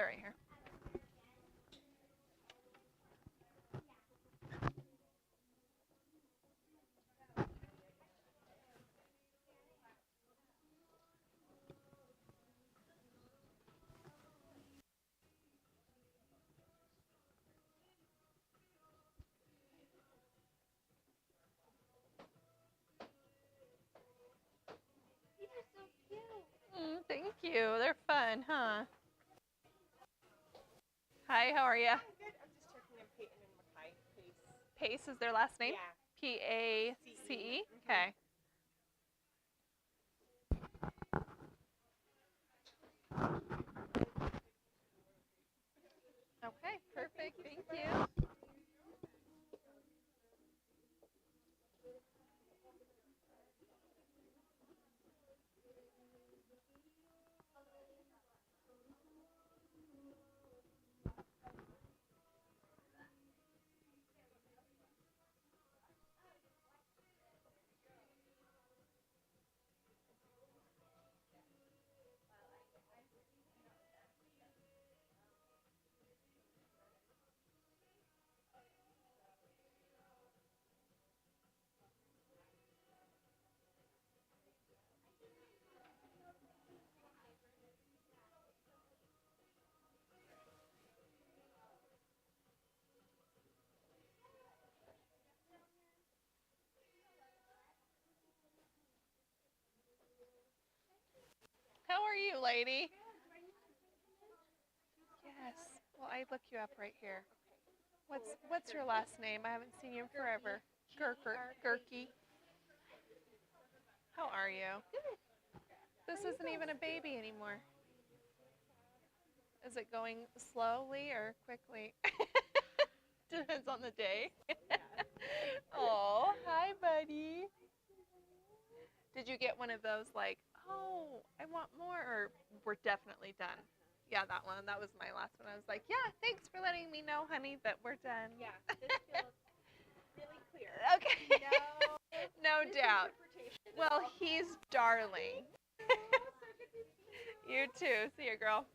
they're right here. Thank you. They're fun, huh? Hi, how are you? I'm good. I'm just checking in Peyton and Mackay. Pace is their last name? Yeah. P-A-C-E? Okay. Okay, perfect. Thank you. How are you, lady? Yes. Well, I look you up right here. What's your last name? I haven't seen you in forever. Gurky. How are you? This isn't even a baby anymore. Is it going slowly or quickly? Depends on the day. Oh, hi, buddy. Did you get one of those like, oh, I want more, or we're definitely done? Yeah, that one. That was my last one. I was like, yeah, thanks for letting me know, honey, that we're done. Yeah, this feels really clear. Okay. No doubt. Well, he's darling. You too. See you, girl.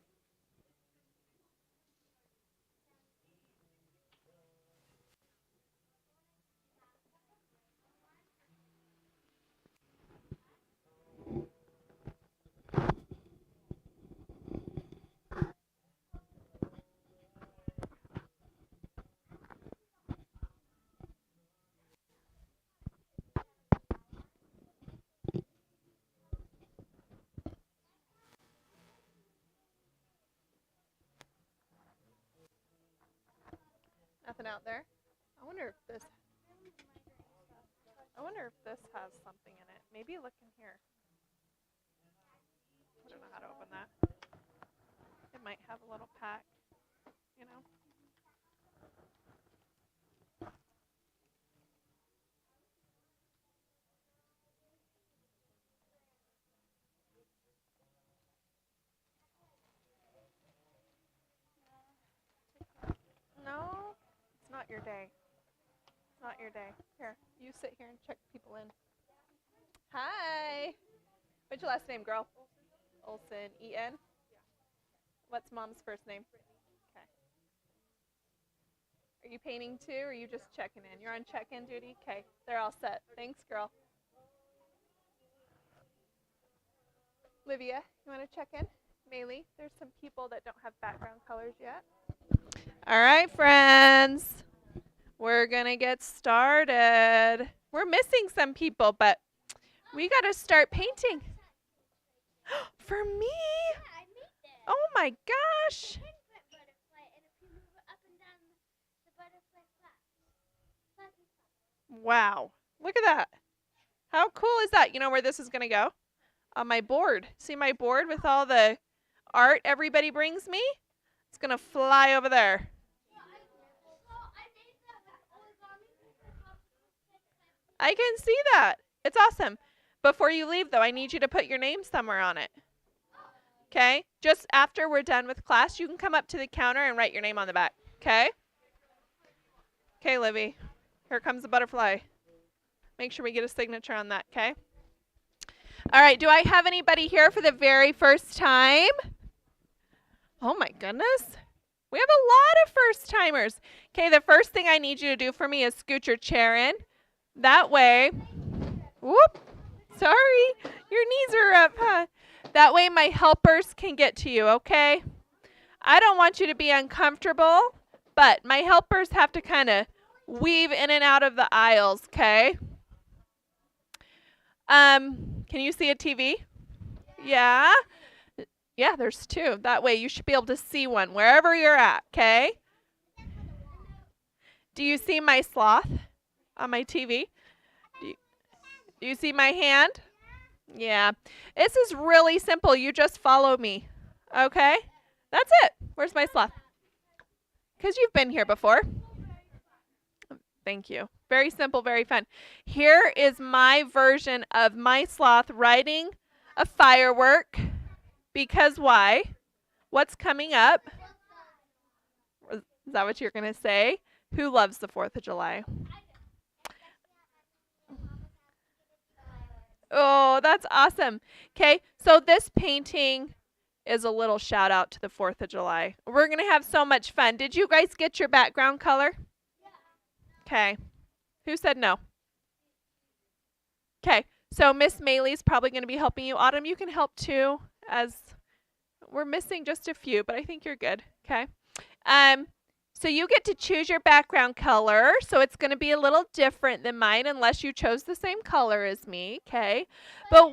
Nothing out there. I wonder if this has something in it. Maybe look in here. I don't know how to open that. It might have a little pack, you know. No, it's not your day. It's not your day. Here, you sit here and check people in. Hi. What's your last name, girl? Olson. E-N? What's mom's first name? Okay. Are you painting too, or are you just checking in? You're on check-in duty? Okay. They're all set. Thanks, girl. Livia, you want to check in? Maylee, there's some people that don't have background colors yet. All right, friends. We're going to get started. We're missing some people, but we got to start painting. For me? Oh my gosh. Wow. Look at that. How cool is that? You know where this is going to go? On my board. See my board with all the art everybody brings me? It's going to fly over there. I can see that. It's awesome. Before you leave, though, I need you to put your name somewhere on it. Okay? Just after we're done with class, you can come up to the counter and write your name on the back. Okay? Okay, Livy. Here comes the butterfly. Make sure we get a signature on that, okay? All right, do I have anybody here for the very first time? Oh my goodness. We have a lot of first timers. Okay, the first thing I need you to do for me is scoot your chair in. That way, whoop, sorry, your knees are up, huh? That way my helpers can get to you, okay? I don't want you to be uncomfortable, but my helpers have to kind of weave in and out of the aisles, okay? Can you see a TV? Yeah? Yeah, there's two. That way you should be able to see one wherever you're at, okay? Do you see my sloth on my TV? Do you see my hand? Yeah. This is really simple. You just follow me, okay? That's it. Where's my sloth? Because you've been here before. Thank you. Very simple, very fun. Here is my version of my sloth riding a firework. Because why? What's coming up? Is that what you're going to say? Who loves the 4th of July? Oh, that's awesome. Okay, so this painting is a little shout out to the 4th of July. We're going to have so much fun. Did you guys get your background color? Okay. Who said no? Okay, so Miss Maylee's probably going to be helping you. Autumn, you can help too, as we're missing just a few, but I think you're good. Okay. So you get to choose your background color. So it's going to be a little different than mine unless you chose the same color as me. Okay. But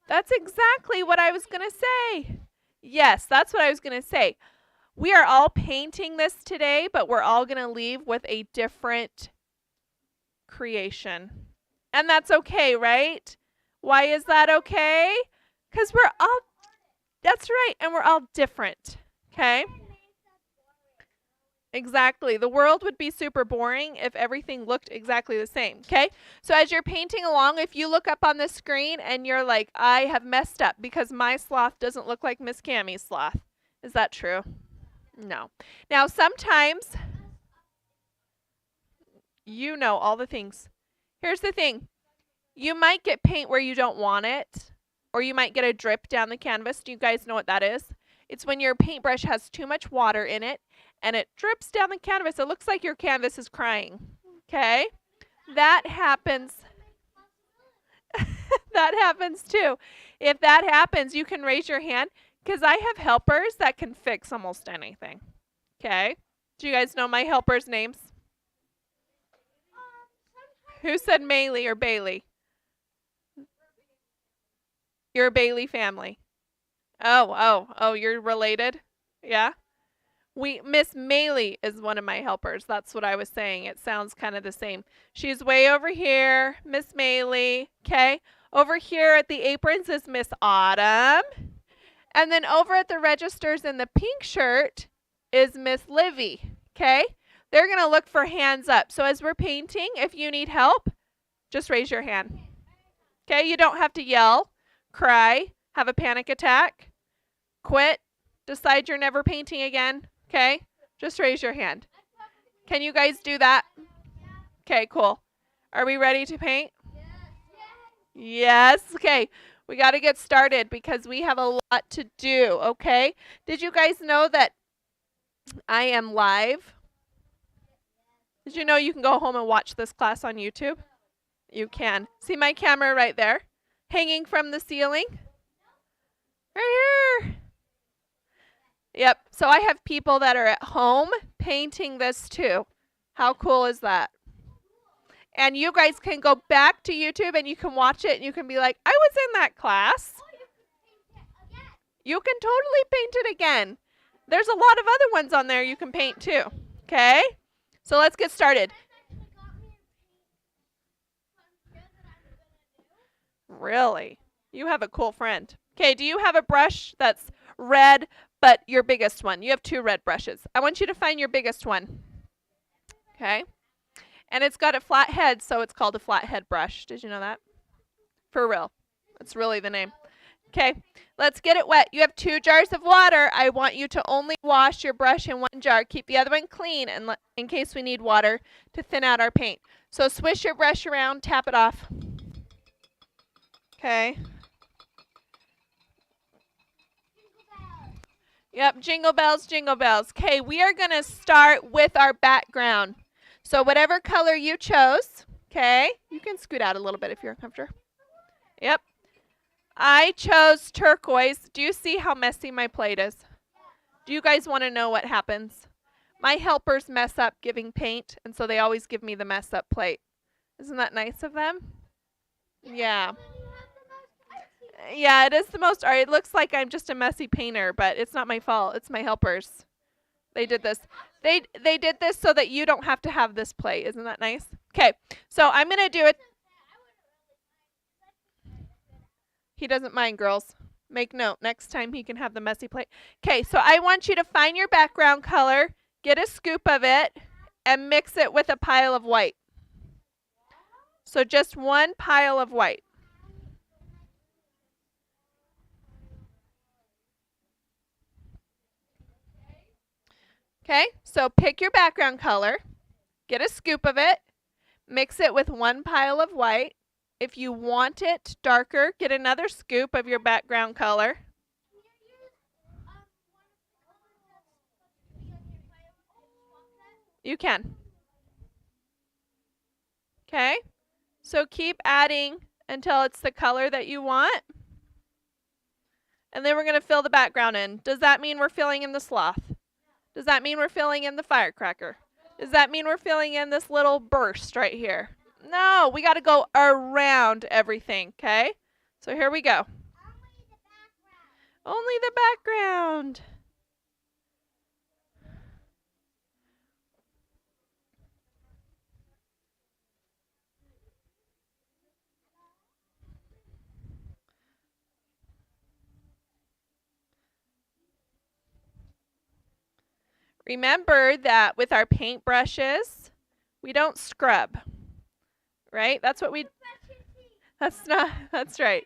that's exactly what I was going to say. Yes, that's what I was going to say. We are all painting this today, but we're all going to leave with a different creation. And that's okay, right? Why is that okay? Because that's right, and we're all different. Okay? Exactly. The world would be super boring if everything looked exactly the same. Okay? So as you're painting along, if you look up on the screen and you're like, I have messed up because my sloth doesn't look like Miss Cammie's sloth. Is that true? No. Now, sometimes you know all the things. Here's the thing. You might get paint where you don't want it, or you might get a drip down the canvas. Do you guys know what that is? It's when your paintbrush has too much water in it and it drips down the canvas. It looks like your canvas is crying. Okay? That happens. That happens too. If that happens, you can raise your hand because I have helpers that can fix almost anything. Okay? Do you guys know my helpers' names? Who said Maylee or Bailey? You're a Bailey family. Oh, you're related? Yeah? Miss Maylee is one of my helpers. That's what I was saying. It sounds kind of the same. She's way over here, Miss Maylee. Okay? Over here at the aprons is Miss Autumn. And then over at the registers in the pink shirt is Miss Livy. Okay? They're going to look for hands up. So as we're painting, if you need help, just raise your hand. Okay? You don't have to yell, cry, have a panic attack, quit, decide you're never painting again. Okay? Just raise your hand. Can you guys do that? Okay, cool. Are we ready to paint? Yes. Okay. We got to get started because we have a lot to do, okay? Did you guys know that I am live? Did you know you can go home and watch this class on YouTube? You can. See my camera right there? Hanging from the ceiling? Right here. Yep. So I have people that are at home painting this too. How cool is that? And you guys can go back to YouTube and you can watch it and you can be like, I was in that class. You can totally paint it again. There's a lot of other ones on there you can paint too. Okay? So let's get started. Really? You have a cool friend. Okay, do you have a brush that's red, but your biggest one? You have 2 red brushes. I want you to find your biggest one. Okay? And it's got a flat head, so it's called a flat head brush. Did you know that? For real. That's really the name. Okay, let's get it wet. You have 2 jars of water. I want you to only wash your brush in one jar. Keep the other one clean and in case we need water to thin out our paint. So swish your brush around, tap it off. Okay. Yep, jingle bells, jingle bells. Okay, we are going to start with our background. So whatever color you chose, okay, you can scoot out a little bit if you're uncomfortable. Yep. I chose turquoise. Do you see how messy my plate is? Do you guys want to know what happens? My helpers mess up giving paint, and so they always give me the mess up plate. Isn't that nice of them? Yeah. Yeah, it is the most art. It looks like I'm just a messy painter, but it's not my fault. It's my helpers. They did this. They did this so that you don't have to have this plate. Isn't that nice? Okay, so I'm going to do it. He doesn't mind, girls. Make note. Next time he can have the messy plate. Okay, so I want you to find your background color, get a scoop of it, and mix it with a pile of white. So just one pile of white. Okay, so pick your background color, get a scoop of it, mix it with one pile of white. If you want it darker, get another scoop of your background color. You can. Okay, so keep adding until it's the color that you want. And then we're going to fill the background in. Does that mean we're filling in the sloth? Does that mean we're filling in the firecracker? Does that mean we're filling in this little burst right here? No, we got to go around everything, okay? So here we go. Only the background. Remember that with our paint brushes, we don't scrub, right? That's what we, that's right.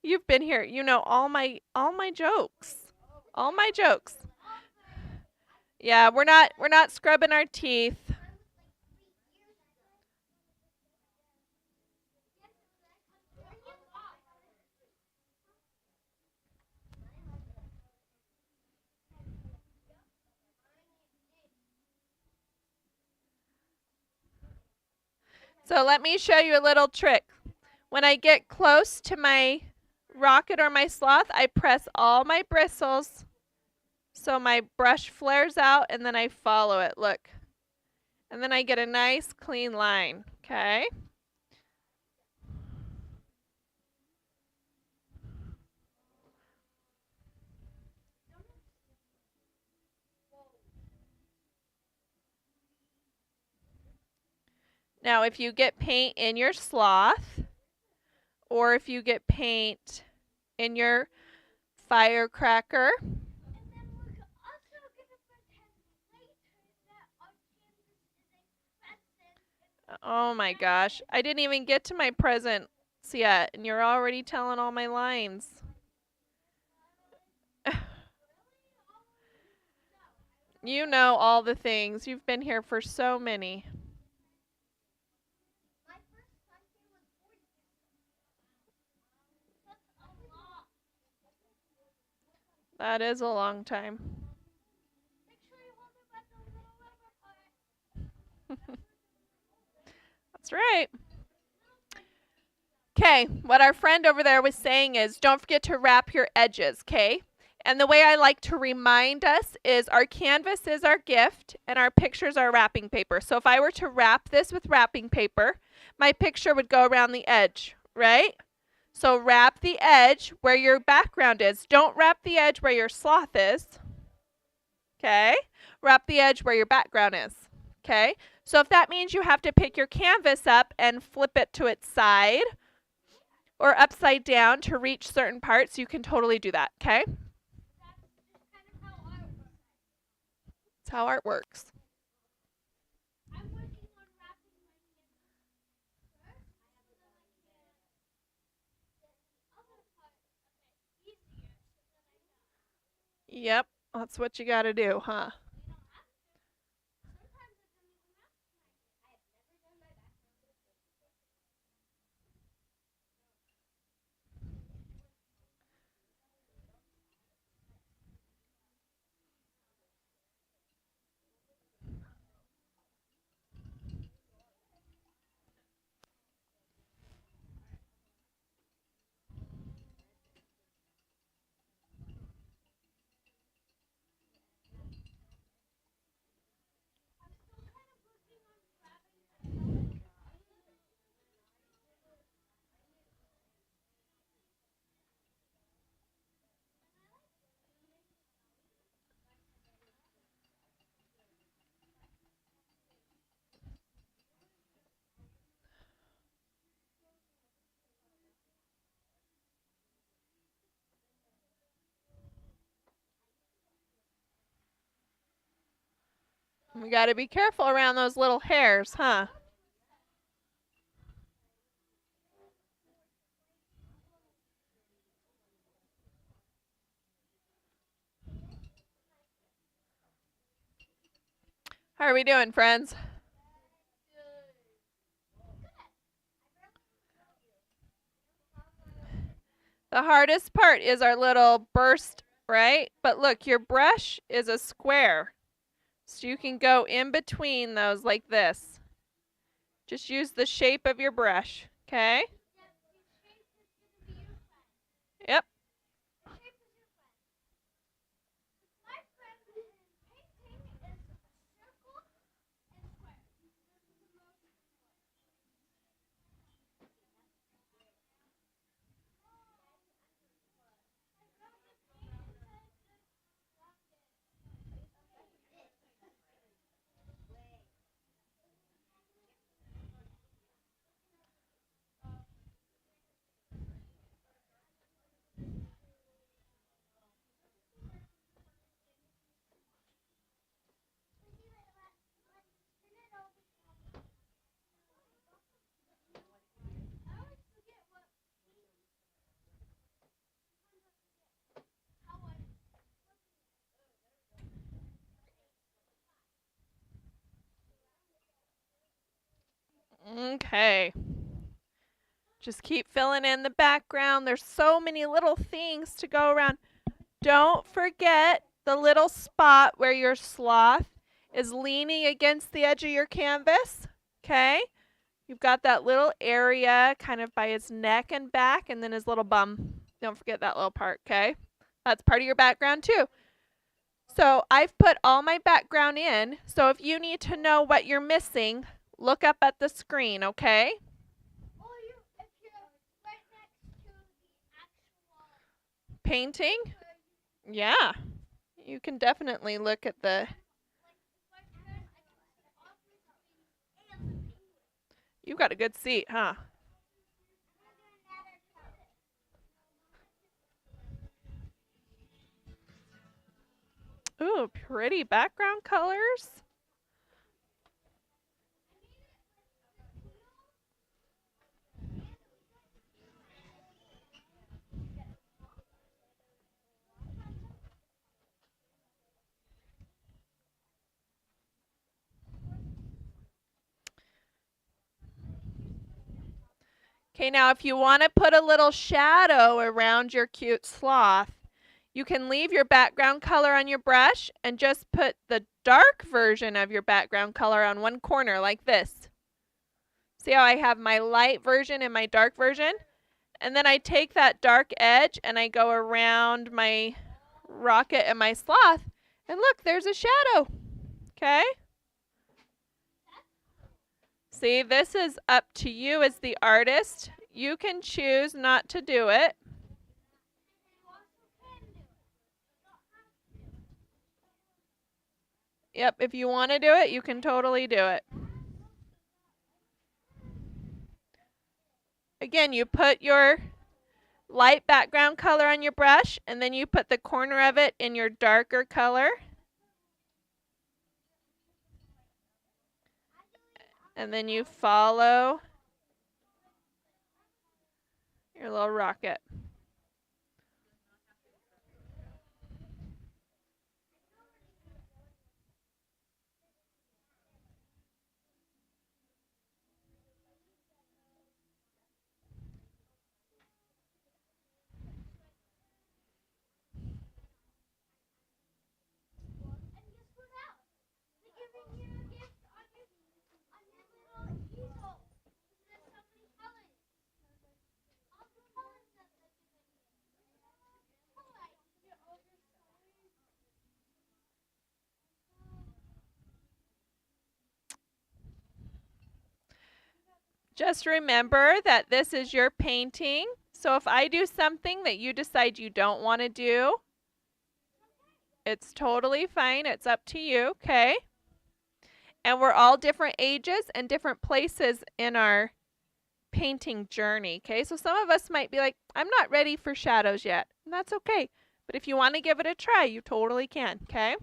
You've been here. You know all my jokes. All my jokes. Yeah, we're not scrubbing our teeth. So let me show you a little trick. When I get close to my rocket or my sloth, I press all my bristles so my brush flares out and then I follow it. Look. And then I get a nice clean line. Okay. Now, if you get paint in your sloth, or if you get paint in your firecracker, oh my gosh, I didn't even get to my presents yet, and you're already telling all my lines. You know all the things. You've been here for so many. That is a long time. That's right. Okay, what our friend over there was saying is don't forget to wrap your edges, okay? And the way I like to remind us is our canvas is our gift and our pictures are wrapping paper. So if I were to wrap this with wrapping paper, my picture would go around the edge, right? So wrap the edge where your background is. Don't wrap the edge where your sloth is. Okay? Wrap the edge where your background is. Okay? So if that means you have to pick your canvas up and flip it to its side or upside down to reach certain parts, you can totally do that. Okay? That's how art works. Yep, that's what you got to do, huh? We got to be careful around those little hairs, huh? How are we doing, friends? The hardest part is our little burst, right? But look, your brush is a square. So you can go in between those like this. Just use the shape of your brush, okay? Yep. Okay. Just keep filling in the background. There's so many little things to go around. Don't forget the little spot where your sloth is leaning against the edge of your canvas. Okay? You've got that little area kind of by his neck and back, and then his little bum. Don't forget that little part, okay? That's part of your background too. So I've put all my background in. So if you need to know what you're missing, look up at the screen, okay? Painting? Yeah. You can definitely look at the... You got a good seat, huh? Ooh, pretty background colors. Okay, now if you want to put a little shadow around your cute sloth, you can leave your background color on your brush and just put the dark version of your background color on one corner like this. See how I have my light version and my dark version? And then I take that dark edge and I go around my rocket and my sloth. And look, there's a shadow. Okay? See, this is up to you as the artist. You can choose not to do it. Yep, if you want to do it, you can totally do it. Again, you put your light background color on your brush, and then you put the corner of it in your darker color. And then you follow your little rocket. Just remember that this is your painting. So if I do something that you decide you don't want to do, it's totally fine. It's up to you, okay? And we're all different ages and different places in our painting journey, okay? So some of us might be like, I'm not ready for shadows yet. And that's okay. But if you want to give it a try, you totally can, okay?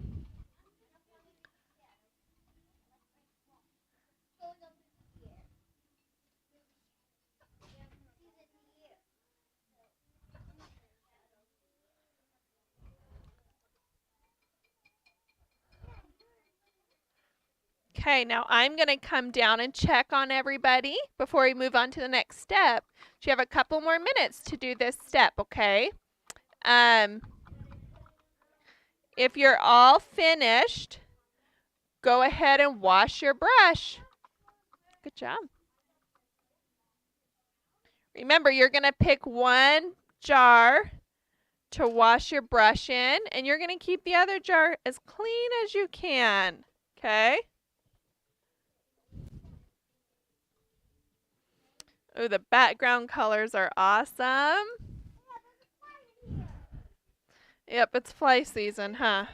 Okay, now I'm going to come down and check on everybody before we move on to the next step. So you have a couple more minutes to do this step, okay? If you're all finished, go ahead and wash your brush. Good job. Remember, you're going to pick one jar to wash your brush in, and you're going to keep the other jar as clean as you can, okay? Oh, the background colors are awesome. Yep, it's fly season, huh?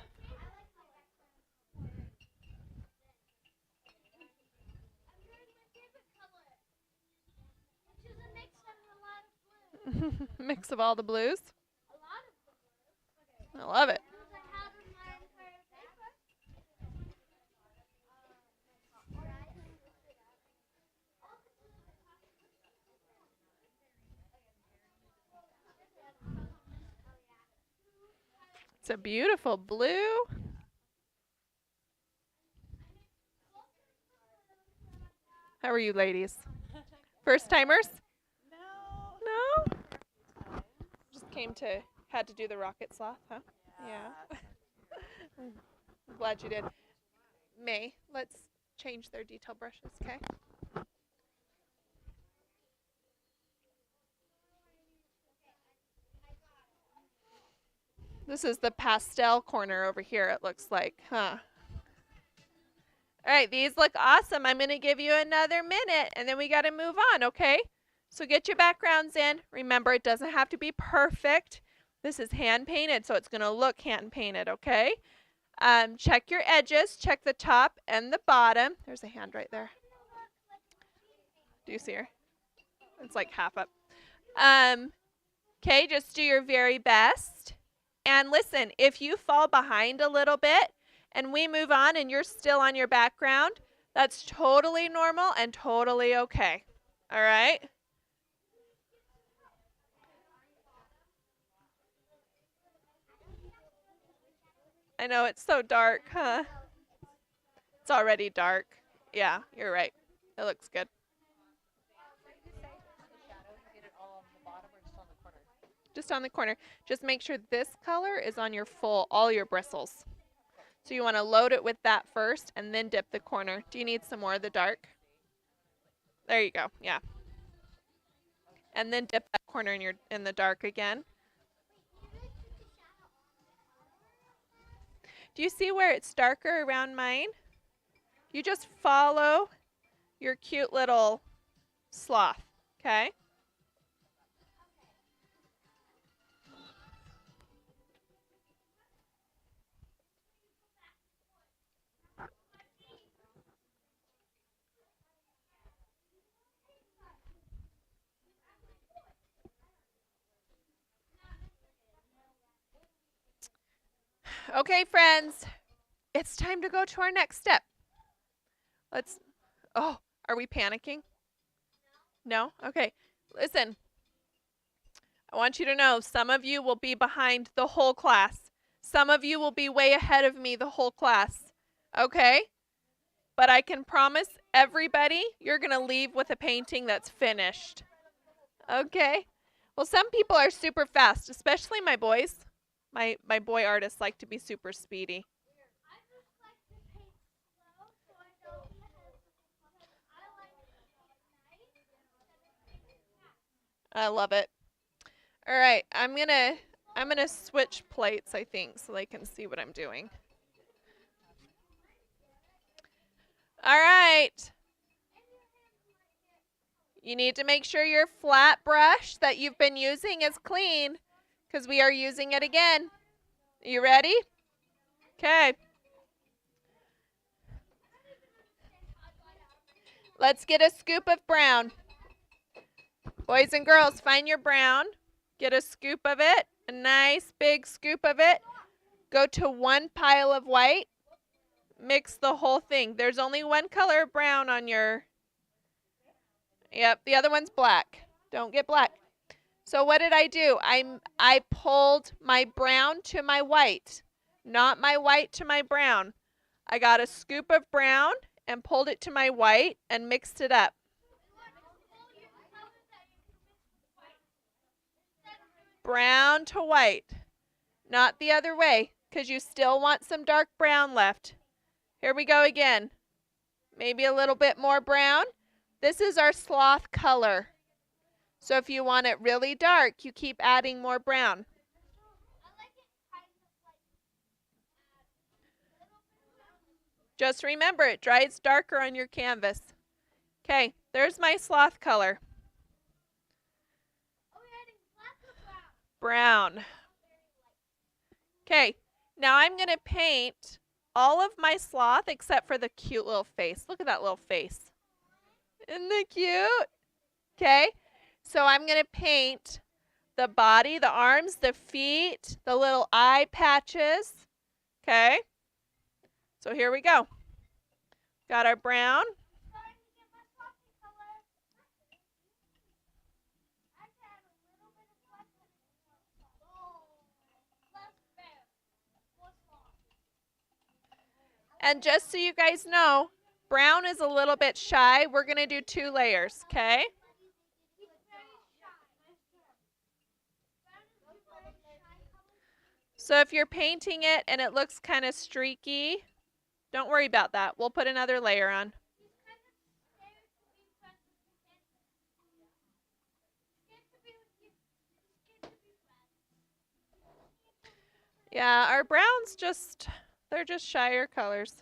Mix of all the blues. I love it. It's a beautiful blue. How are you ladies? First timers? No? Just had to do the rocket sloth, huh? Yeah. I'm glad you did. May, let's change their detail brushes, okay? This is the pastel corner over here, it looks like, huh? All right, these look awesome. I'm going to give you another minute, and then we got to move on, okay? So get your backgrounds in. Remember, it doesn't have to be perfect. This is hand-painted, so it's going to look hand-painted, okay? Check your edges. Check the top and the bottom. There's a hand right there. Do you see her? It's like half up. Okay, just do your very best. And listen, if you fall behind a little bit and we move on and you're still on your background, that's totally normal and totally okay. All right? I know it's so dark, huh? It's already dark. Yeah, you're right. It looks good. Just on the corner. Just make sure this color is on your all your bristles. So you want to load it with that first and then dip the corner. Do you need some more of the dark? There you go. Yeah. And then dip that corner in the dark again. Do you see where it's darker around mine? You just follow your cute little sloth, okay? Okay, friends, it's time to go to our next step. Oh, are we panicking? No? Okay, listen. I want you to know some of you will be behind the whole class. Some of you will be way ahead of me the whole class. Okay? But I can promise everybody you're going to leave with a painting that's finished. Okay? Well, some people are super fast, especially my boys. My boy artists like to be super speedy. I love it. All right, I'm gonna switch plates, I think, so they can see what I'm doing. All right. You need to make sure your flat brush that you've been using is clean because we are using it again. You ready? Okay. Let's get a scoop of brown. Boys and girls, find your brown. Get a scoop of it, a nice big scoop of it. Go to one pile of white. Mix the whole thing. There's only one color of brown on your... Yep, the other one's black. Don't get black. So what did I do? I pulled my brown to my white, not my white to my brown. I got a scoop of brown and pulled it to my white and mixed it up. Brown to white. Not the other way, because you still want some dark brown left. Here we go again. Maybe a little bit more brown. This is our sloth color. So if you want it really dark, you keep adding more brown. Just remember, it dries darker on your canvas. Okay, there's my sloth color. Brown. Okay, now I'm going to paint all of my sloth except for the cute little face. Look at that little face. Isn't it cute? Okay, so I'm going to paint the body, the arms, the feet, the little eye patches. Okay, so here we go. Got our brown. And just so you guys know, brown is a little bit shy. We're going to do 2 layers, okay? So if you're painting it and it looks kind of streaky, don't worry about that. We'll put another layer on. Yeah, our browns they're just shyer colors.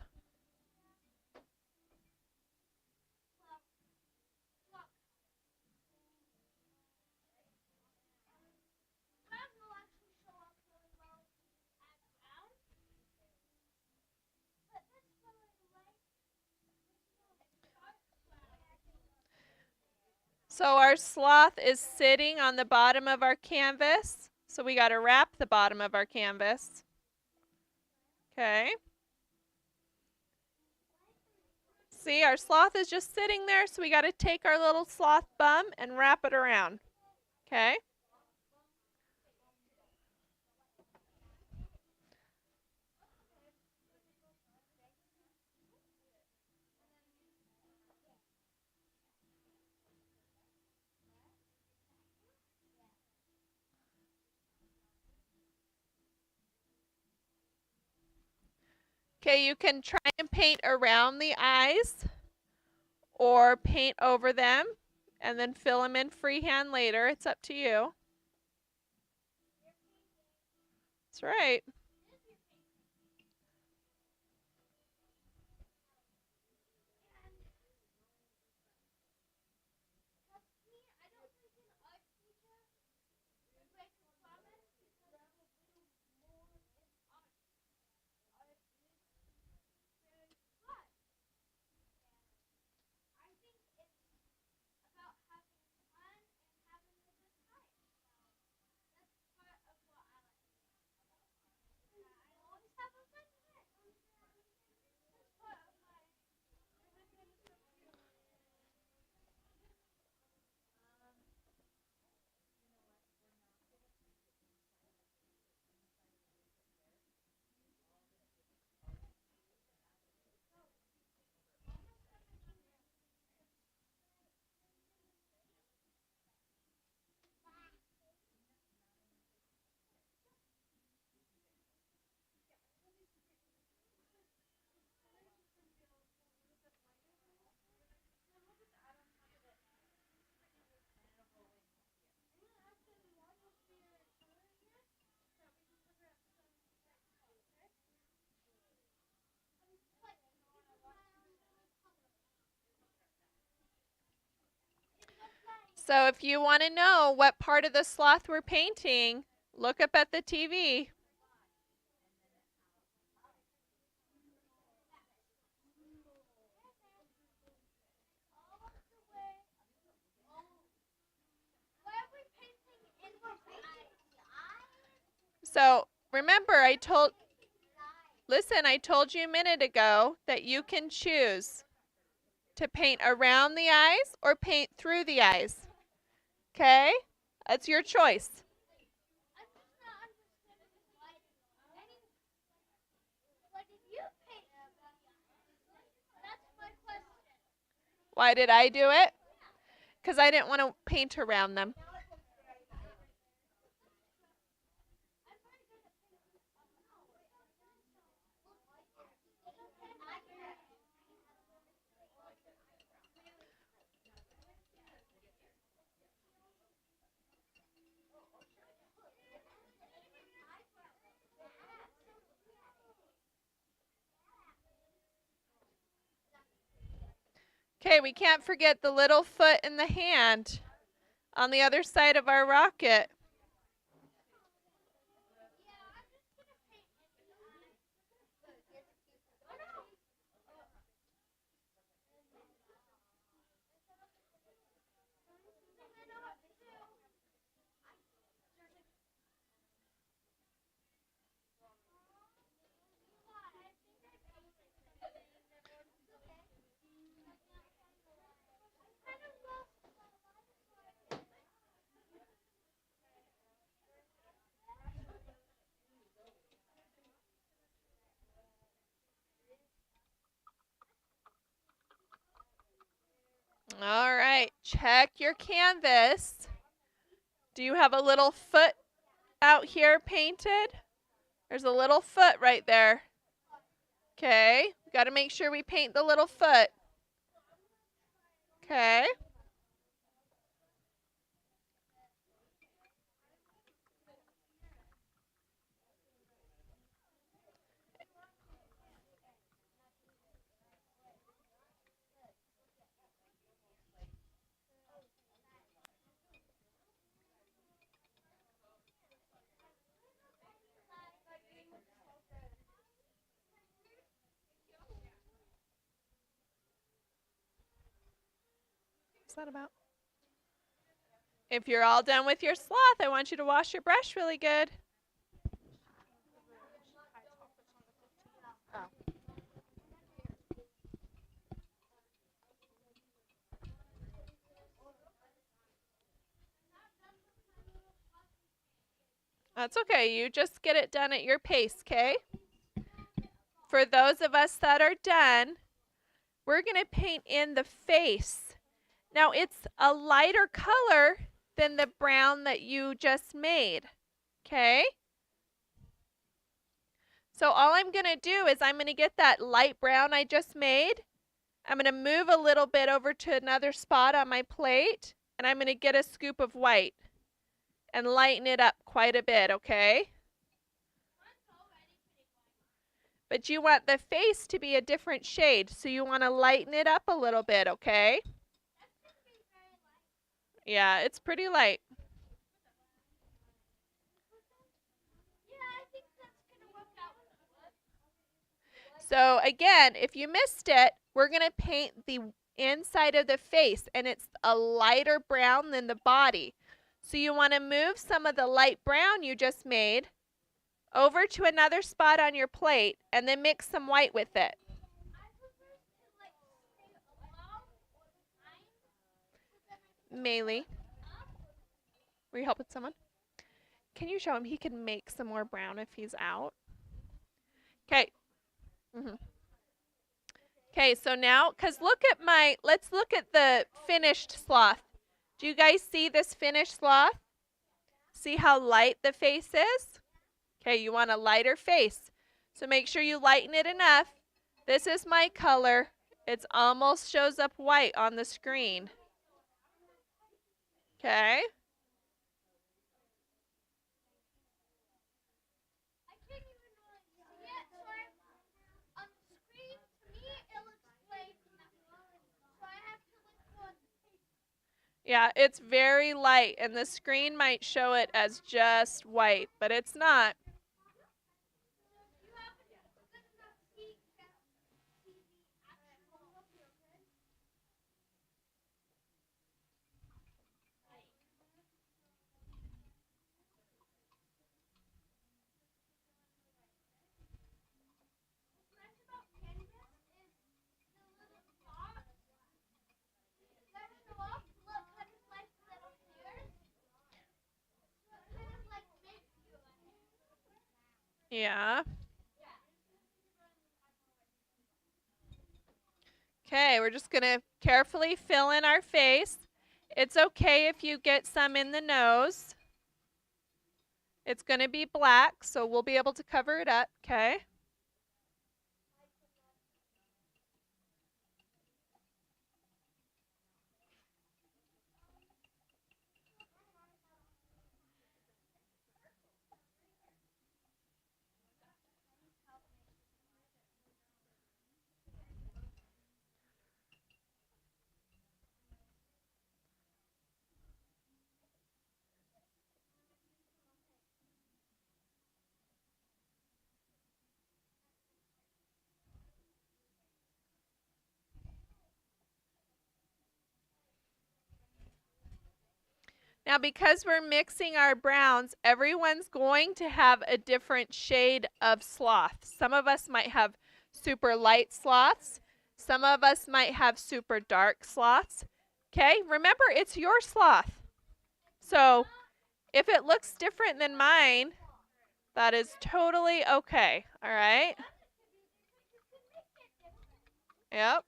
So our sloth is sitting on the bottom of our canvas. So we got to wrap the bottom of our canvas. Okay. See, our sloth is just sitting there, so we got to take our little sloth bum and wrap it around. Okay. Okay, you can try and paint around the eyes or paint over them and then fill them in freehand later. It's up to you. That's right. So if you want to know what part of the sloth we're painting, look up at the TV. So remember, I told you a minute ago that you can choose to paint around the eyes or paint through the eyes. Okay? That's your choice. Why did I do it? Because I didn't want to paint around them. Okay, we can't forget the little foot and the hand on the other side of our rocket. All right, check your canvas. Do you have a little foot out here painted? There's a little foot right there. Okay, we got to make sure we paint the little foot. Okay. What's that about? If you're all done with your sloth, I want you to wash your brush really good. That's okay. You just get it done at your pace, okay? For those of us that are done, we're going to paint in the face. Now, it's a lighter color than the brown that you just made, okay? So all I'm going to do is I'm going to get that light brown I just made. I'm going to move a little bit over to another spot on my plate, and I'm going to get a scoop of white and lighten it up quite a bit, okay? But you want the face to be a different shade, so you want to lighten it up a little bit, okay? Yeah, it's pretty light. So again, if you missed it, we're going to paint the inside of the face, and it's a lighter brown than the body. So you want to move some of the light brown you just made over to another spot on your plate, and then mix some white with it. Maylee, were you helping someone? Can you show him he can make some more brown if he's out? Okay. Okay, so now, because let's look at the finished sloth. Do you guys see this finished sloth? See how light the face is? Okay, you want a lighter face. So make sure you lighten it enough. This is my color. It almost shows up white on the screen. Okay. Yeah, it's very light, and the screen might show it as just white, but it's not. Yeah. Okay, we're just going to carefully fill in our face. It's okay if you get some in the nose. It's going to be black, so we'll be able to cover it up, okay? Now, because we're mixing our browns, everyone's going to have a different shade of sloth. Some of us might have super light sloths. Some of us might have super dark sloths. Okay, remember, it's your sloth. So if it looks different than mine, that is totally okay. All right? Yep.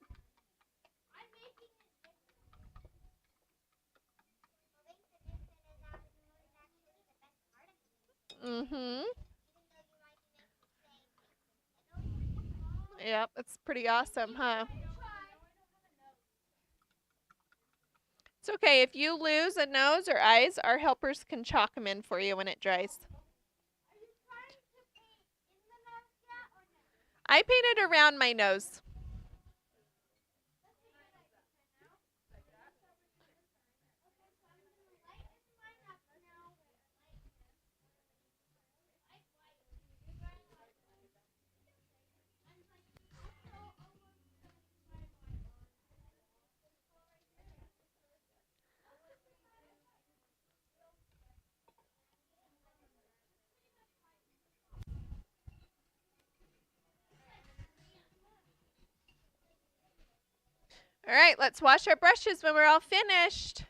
Mm-hmm. Yep, it's pretty awesome, huh? It's okay. If you lose a nose or eyes, our helpers can chalk them in for you when it dries. I painted around my nose. All right, let's wash our brushes when we're all finished.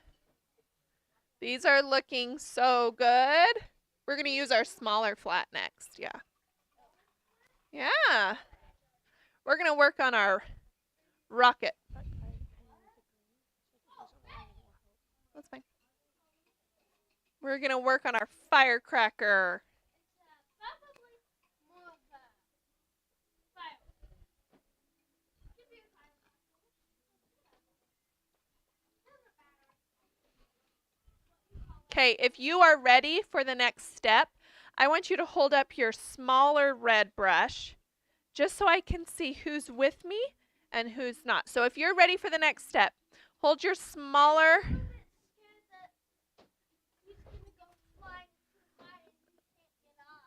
These are looking so good. We're going to use our smaller flat next. Yeah. Yeah. We're going to work on our rocket. That's fine. We're going to work on our firecracker. Okay, if you are ready for the next step, I want you to hold up your smaller red brush just so I can see who's with me and who's not. So if you're ready for the next step, hold your smaller.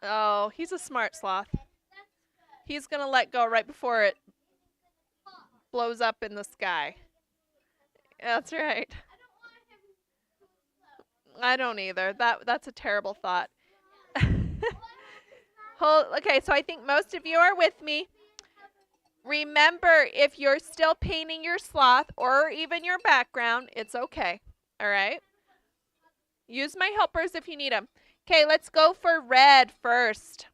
Oh, he's a smart sloth. He's going to let go right before it blows up in the sky. That's right. I don't either. That's a terrible thought. Okay, so I think most of you are with me. Remember, if you're still painting your sloth or even your background, it's okay. All right? Use my helpers if you need them. Okay, let's go for red first.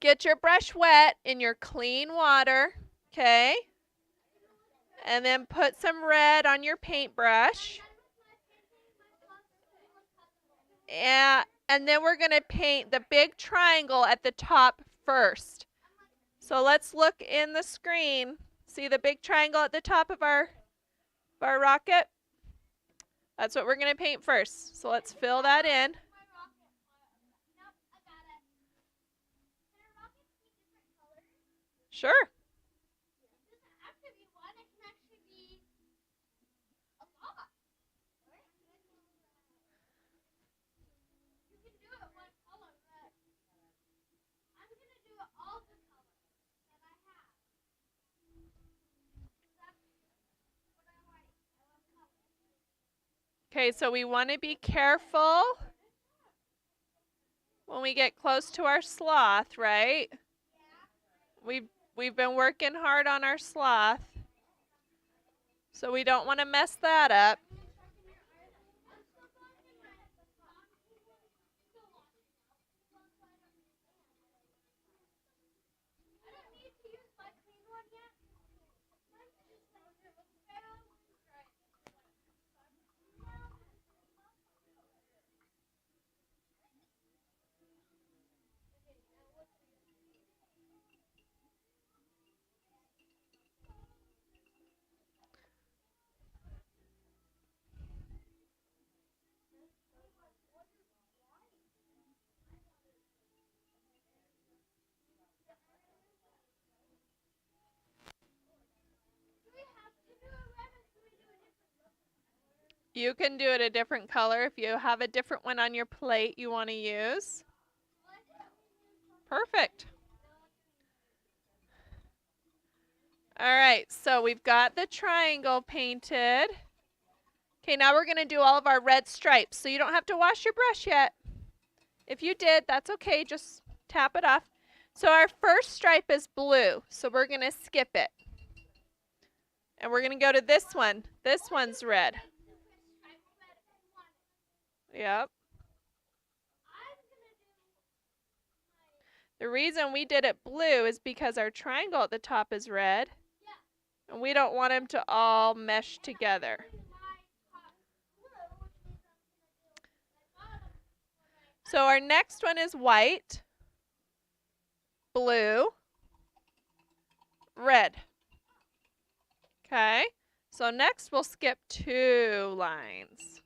Get your brush wet in your clean water. Okay? And then put some red on your paintbrush. And then we're going to paint the big triangle at the top first. So let's look in the screen. See the big triangle at the top of our rocket? That's what we're going to paint first. So let's fill that in. Sure. Okay, so we want to be careful when we get close to our sloth, right? We've been working hard on our sloth, so we don't want to mess that up. You can do it a different color if you have a different one on your plate you want to use. Perfect. All right, so we've got the triangle painted. Okay, now we're going to do all of our red stripes. So you don't have to wash your brush yet. If you did, that's okay. Just tap it off. So our first stripe is blue. So we're going to skip it. And we're going to go to this one. This one's red. Yep. The reason we did it blue is because our triangle at the top is red. And we don't want them to all mesh together. So our next one is white, blue, red. Okay, so next we'll skip 2 lines.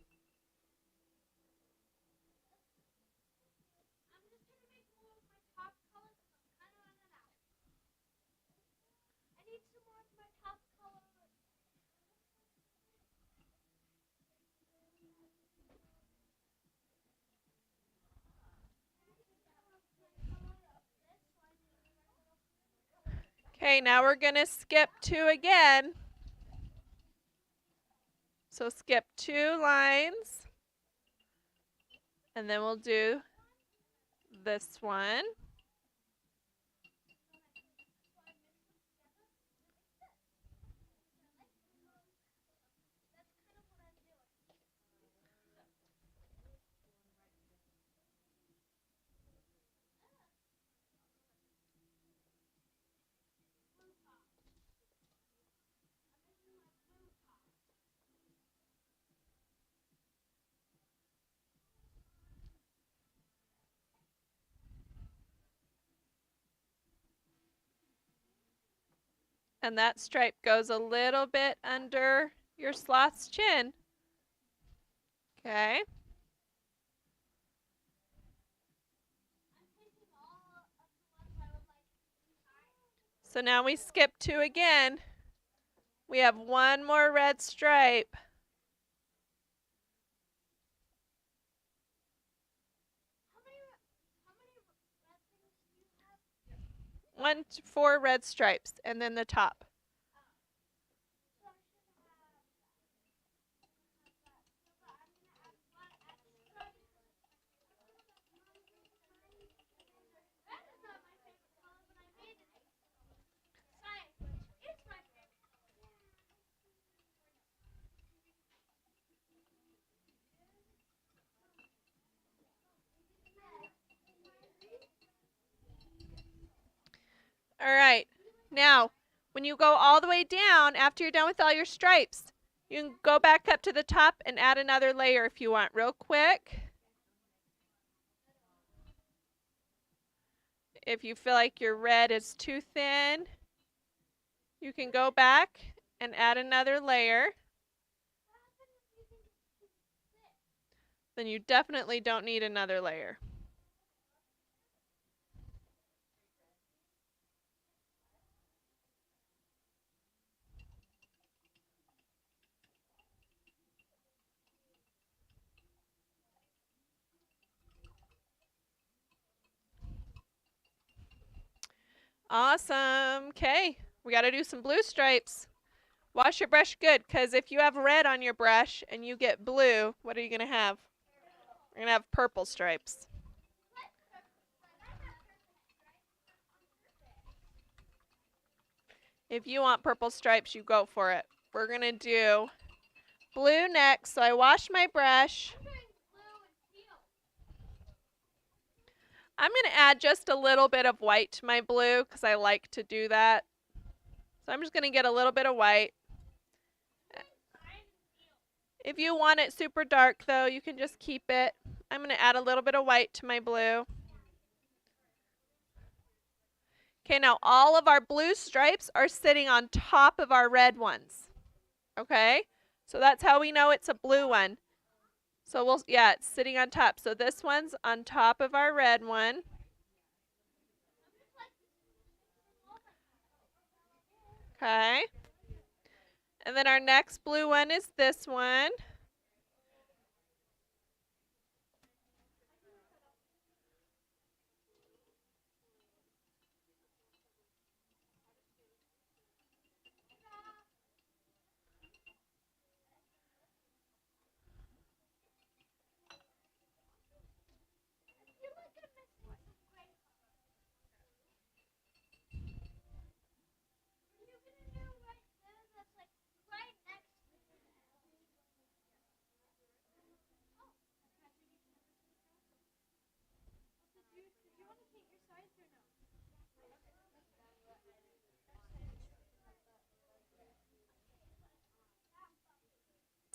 Okay, now we're going to skip 2 again. So skip 2 lines. And then we'll do this one. And that stripe goes a little bit under your sloth's chin. Okay. So now we skip 2 again. We have 1 more red stripe. 1 to 4 red stripes, and then the top. All right, now when you go all the way down, after you're done with all your stripes, you can go back up to the top and add another layer if you want, real quick. If you feel like your red is too thin, you can go back and add another layer. Then you definitely don't need another layer. Awesome. Okay, we got to do some blue stripes. Wash your brush good, because if you have red on your brush and you get blue, what are you going to have? You're going to have purple stripes. If you want purple stripes, you go for it. We're going to do blue next. So I wash my brush. I'm going to add just a little bit of white to my blue because I like to do that. So I'm just going to get a little bit of white. If you want it super dark, though, you can just keep it. I'm going to add a little bit of white to my blue. Okay, now all of our blue stripes are sitting on top of our red ones. Okay, so that's how we know it's a blue one. So yeah, it's sitting on top. So this one's on top of our red one. Okay. And then our next blue one is this one.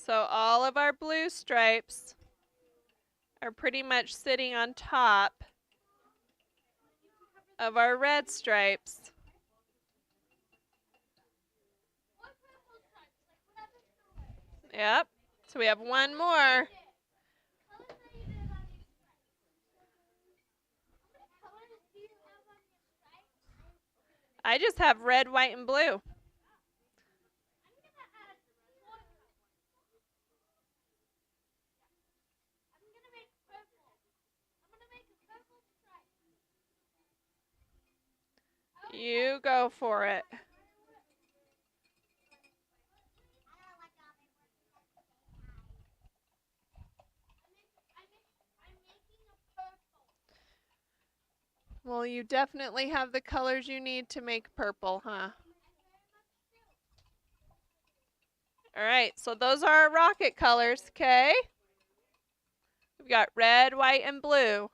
So all of our blue stripes are pretty much sitting on top of our red stripes. Yep. So we have one more. I just have red, white, and blue. You go for it. Well, you definitely have the colors you need to make purple, huh? All right, so those are our rocket colors, okay? We've got red, white, and blue.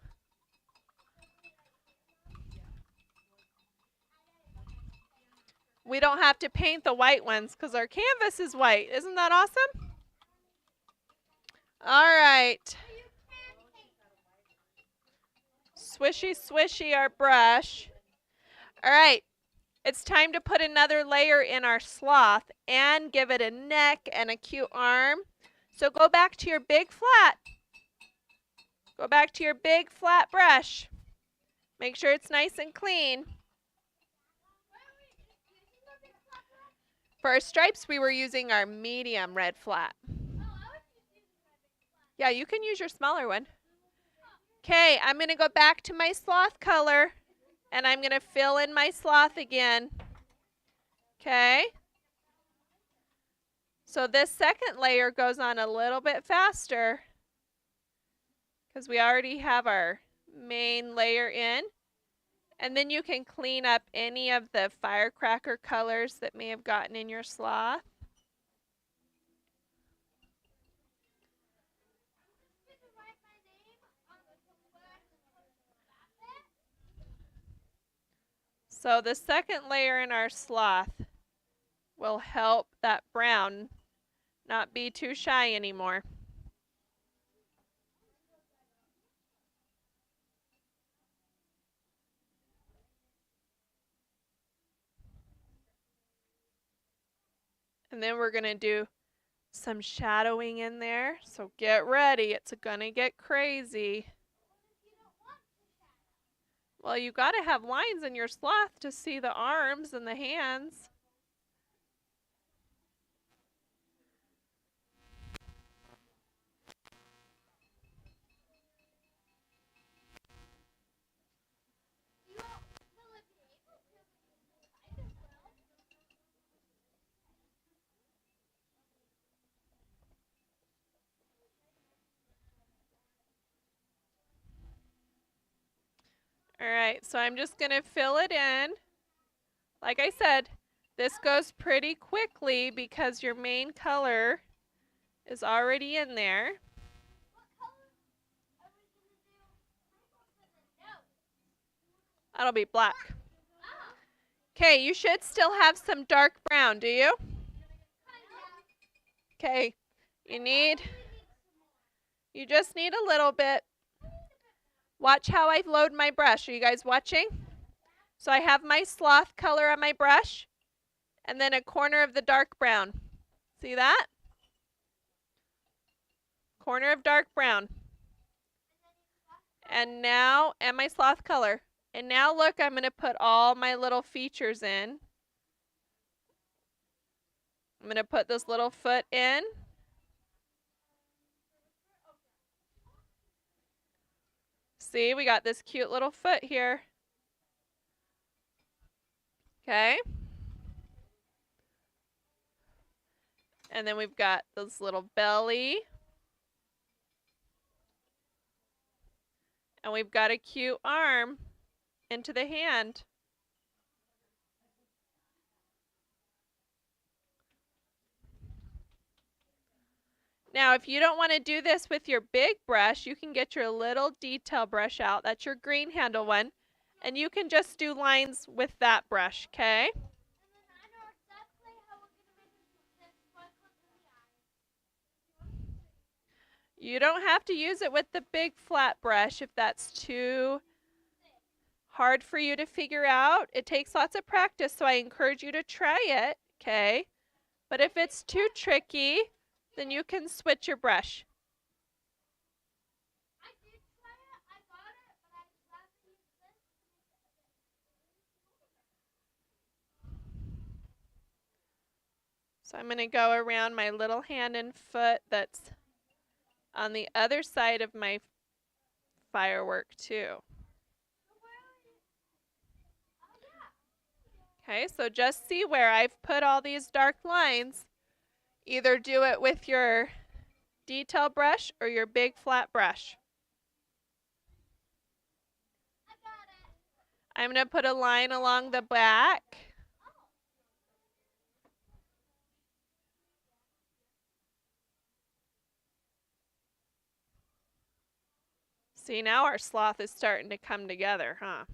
We don't have to paint the white ones because our canvas is white. Isn't that awesome? All right. Swishy, swishy our brush. All right. It's time to put another layer in our sloth and give it a neck and a cute arm. So go back to your big flat. Go back to your big flat brush. Make sure it's nice and clean. For our stripes, we were using our medium red flat. Yeah, you can use your smaller one. Okay, I'm going to go back to my sloth color, and I'm going to fill in my sloth again. Okay. So this second layer goes on a little bit faster because we already have our main layer in. And then you can clean up any of the firecracker colors that may have gotten in your sloth. So the second layer in our sloth will help that brown not be too shy anymore. And then we're going to do some shadowing in there. So get ready. It's going to get crazy. Well, you got to have lines in your sloth to see the arms and the hands. All right, so I'm just going to fill it in. Like I said, this goes pretty quickly because your main color is already in there. That'll be black. Okay, you should still have some dark brown, do you? Okay, you just need a little bit. Watch how I load my brush. Are you guys watching? So I have my sloth color on my brush and then a corner of the dark brown. See that? Corner of dark brown. And now, and my sloth color. And now look, I'm going to put all my little features in. I'm going to put this little foot in. See, we got this cute little foot here. Okay. And then we've got this little belly. And we've got a cute arm into the hand. Now, if you don't want to do this with your big brush, you can get your little detail brush out. That's your green handle one. And you can just do lines with that brush, okay? You don't have to use it with the big flat brush if that's too hard for you to figure out. It takes lots of practice, so I encourage you to try it, okay? But if it's too tricky, then you can switch your brush. So I'm going to go around my little hand and foot that's on the other side of my firework too. Okay, so just see where I've put all these dark lines. Either do it with your detail brush or your big flat brush. I'm going to put a line along the back. See, now our sloth is starting to come together, huh?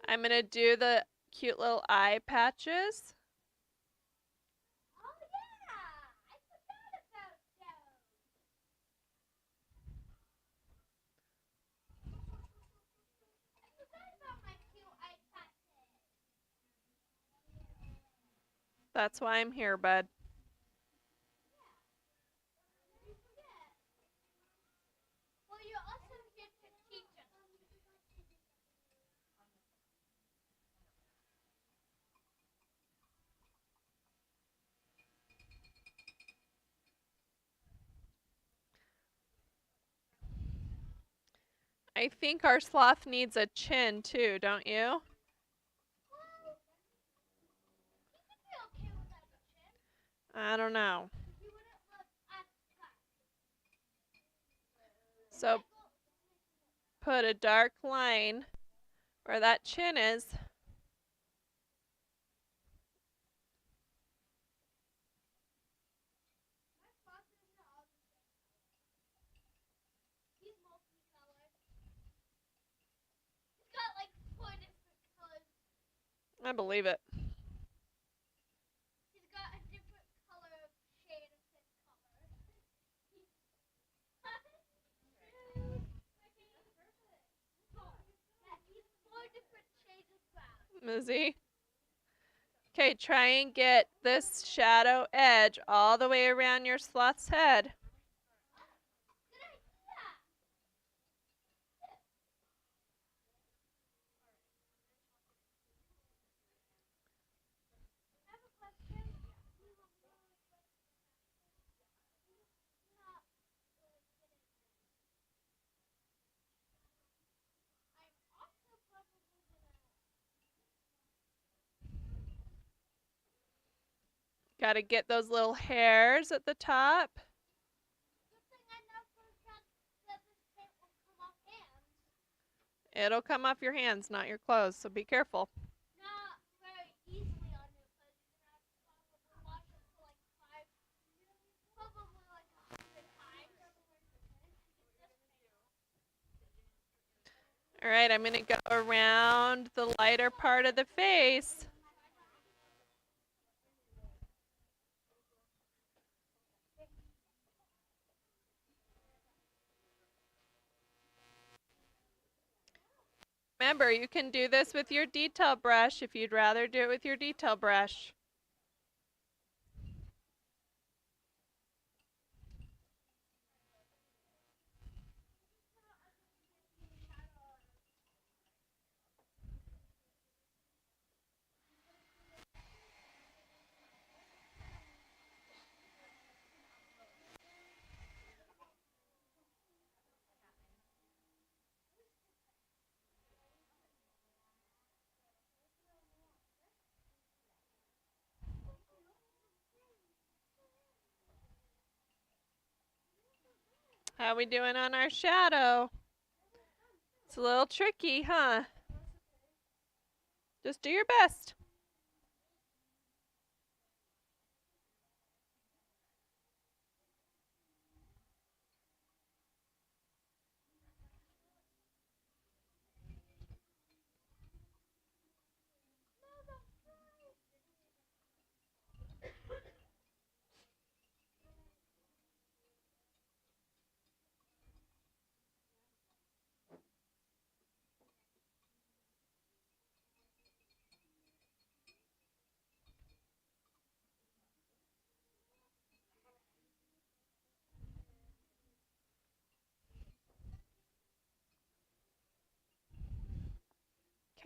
I'm going to do the cute little eye patches. That's why I'm here, bud. I think our sloth needs a chin too, don't you? I don't know. So put a dark line where that chin is. I believe it. Mizzy. Okay, try and get this shadow edge all the way around your sloth's head. Got to get those little hairs at the top. It'll come off your hands, not your clothes, so be careful. All right, I'm going to go around the lighter part of the face. Remember, you can do this with your detail brush if you'd rather do it with your detail brush. How we doing on our shadow? It's a little tricky, huh? Just do your best.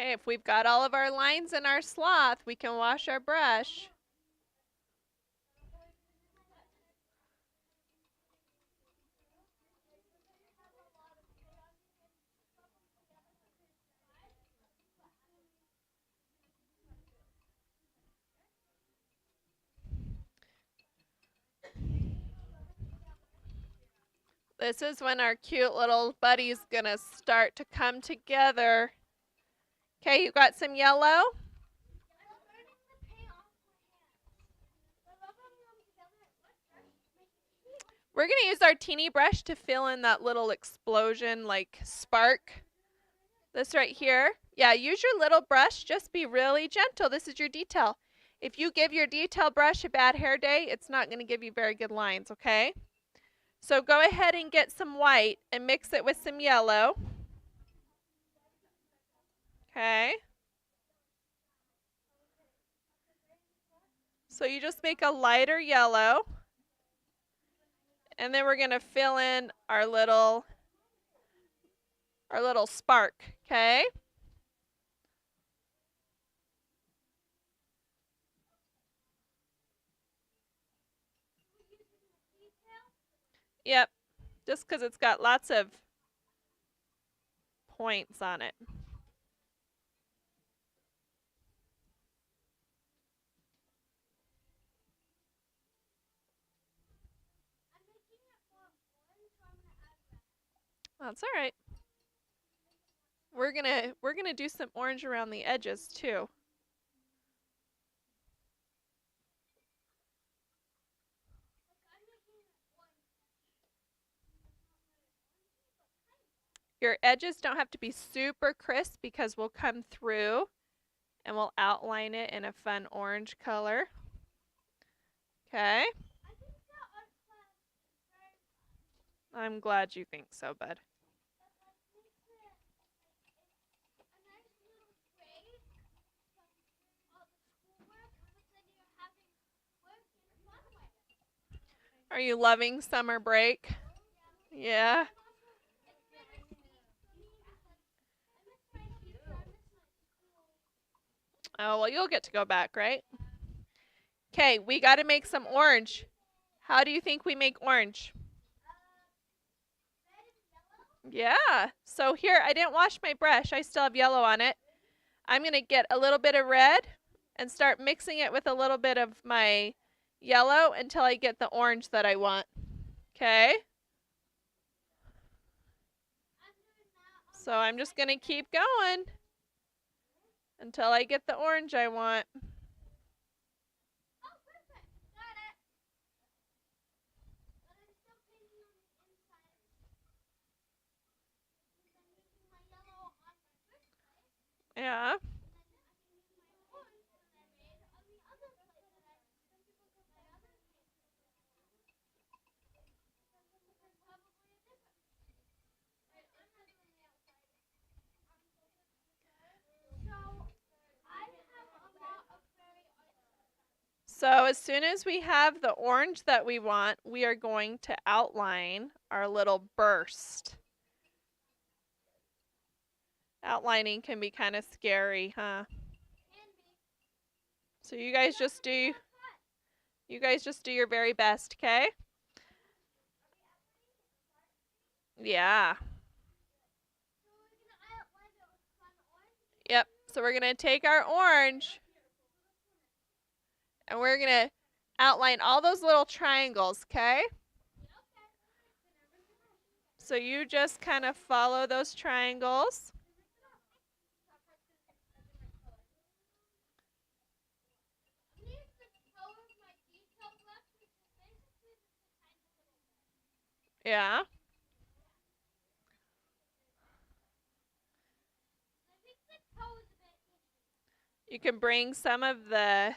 Okay, if we've got all of our lines in our sloth, we can wash our brush. This is when our cute little buddy's gonna start to come together. Okay, you got some yellow? We're gonna use our teeny brush to fill in that little explosion, like spark. This right here. Yeah, use your little brush. Just be really gentle. This is your detail. If you give your detail brush a bad hair day, it's not gonna give you very good lines, okay? So go ahead and get some white and mix it with some yellow. Okay. So you just make a lighter yellow. And then we're going to fill in our little spark, okay? Yep. Just because it's got lots of points on it. That's all right. We're gonna do some orange around the edges too. Your edges don't have to be super crisp because we'll come through and we'll outline it in a fun orange color. Okay. I'm glad you think so, bud. Are you loving summer break? Yeah. Oh, well, you'll get to go back, right? Okay, we got to make some orange. How do you think we make orange? Yeah. So here, I didn't wash my brush. I still have yellow on it. I'm going to get a little bit of red and start mixing it with a little bit of my yellow until I get the orange that I want. Okay? So I'm just going to keep going until I get the orange I want. Yeah. So as soon as we have the orange that we want, we are going to outline our little burst. Outlining can be kind of scary, huh? So you guys just do your very best, okay? Yeah. Yep. So we're going to take our orange and we're going to outline all those little triangles, okay? So you just kind of follow those triangles. Yeah. You can bring some of the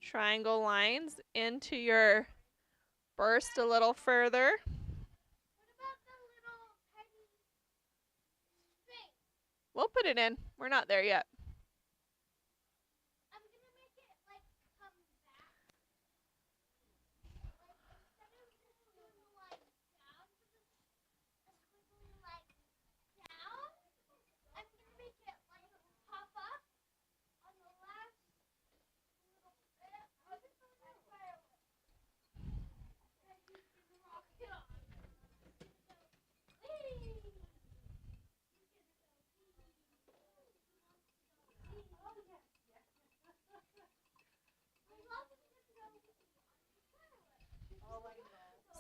triangle lines into your burst a little further. We'll put it in. We're not there yet.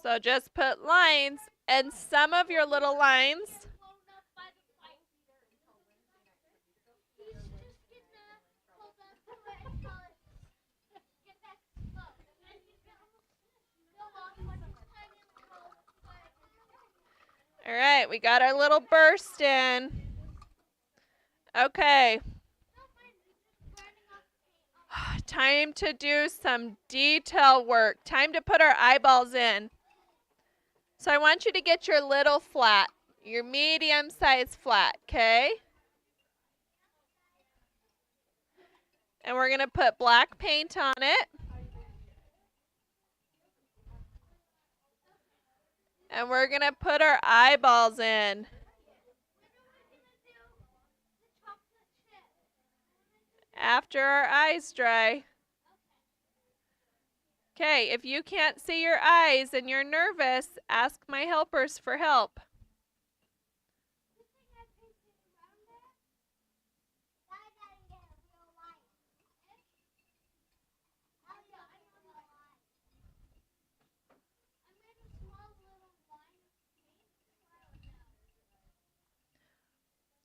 So just put lines, and some of your little lines. All right, we got our little burst in. Okay. Time to do some detail work. Time to put our eyeballs in. So I want you to get your little flat, your medium-sized flat, okay? And we're going to put black paint on it. And we're going to put our eyeballs in. After our eyes dry. Okay, if you can't see your eyes and you're nervous, ask my helpers for help.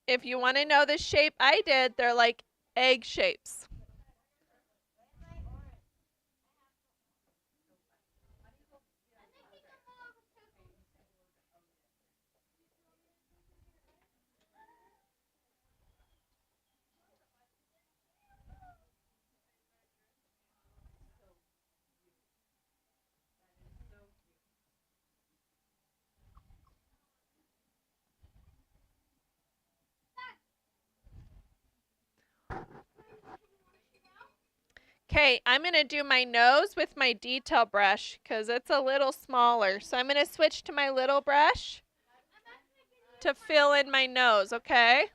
If you want to know the shape I did, they're like egg shapes. Okay, I'm going to do my nose with my detail brush because it's a little smaller. So I'm going to switch to my little brush to fill in my nose, okay?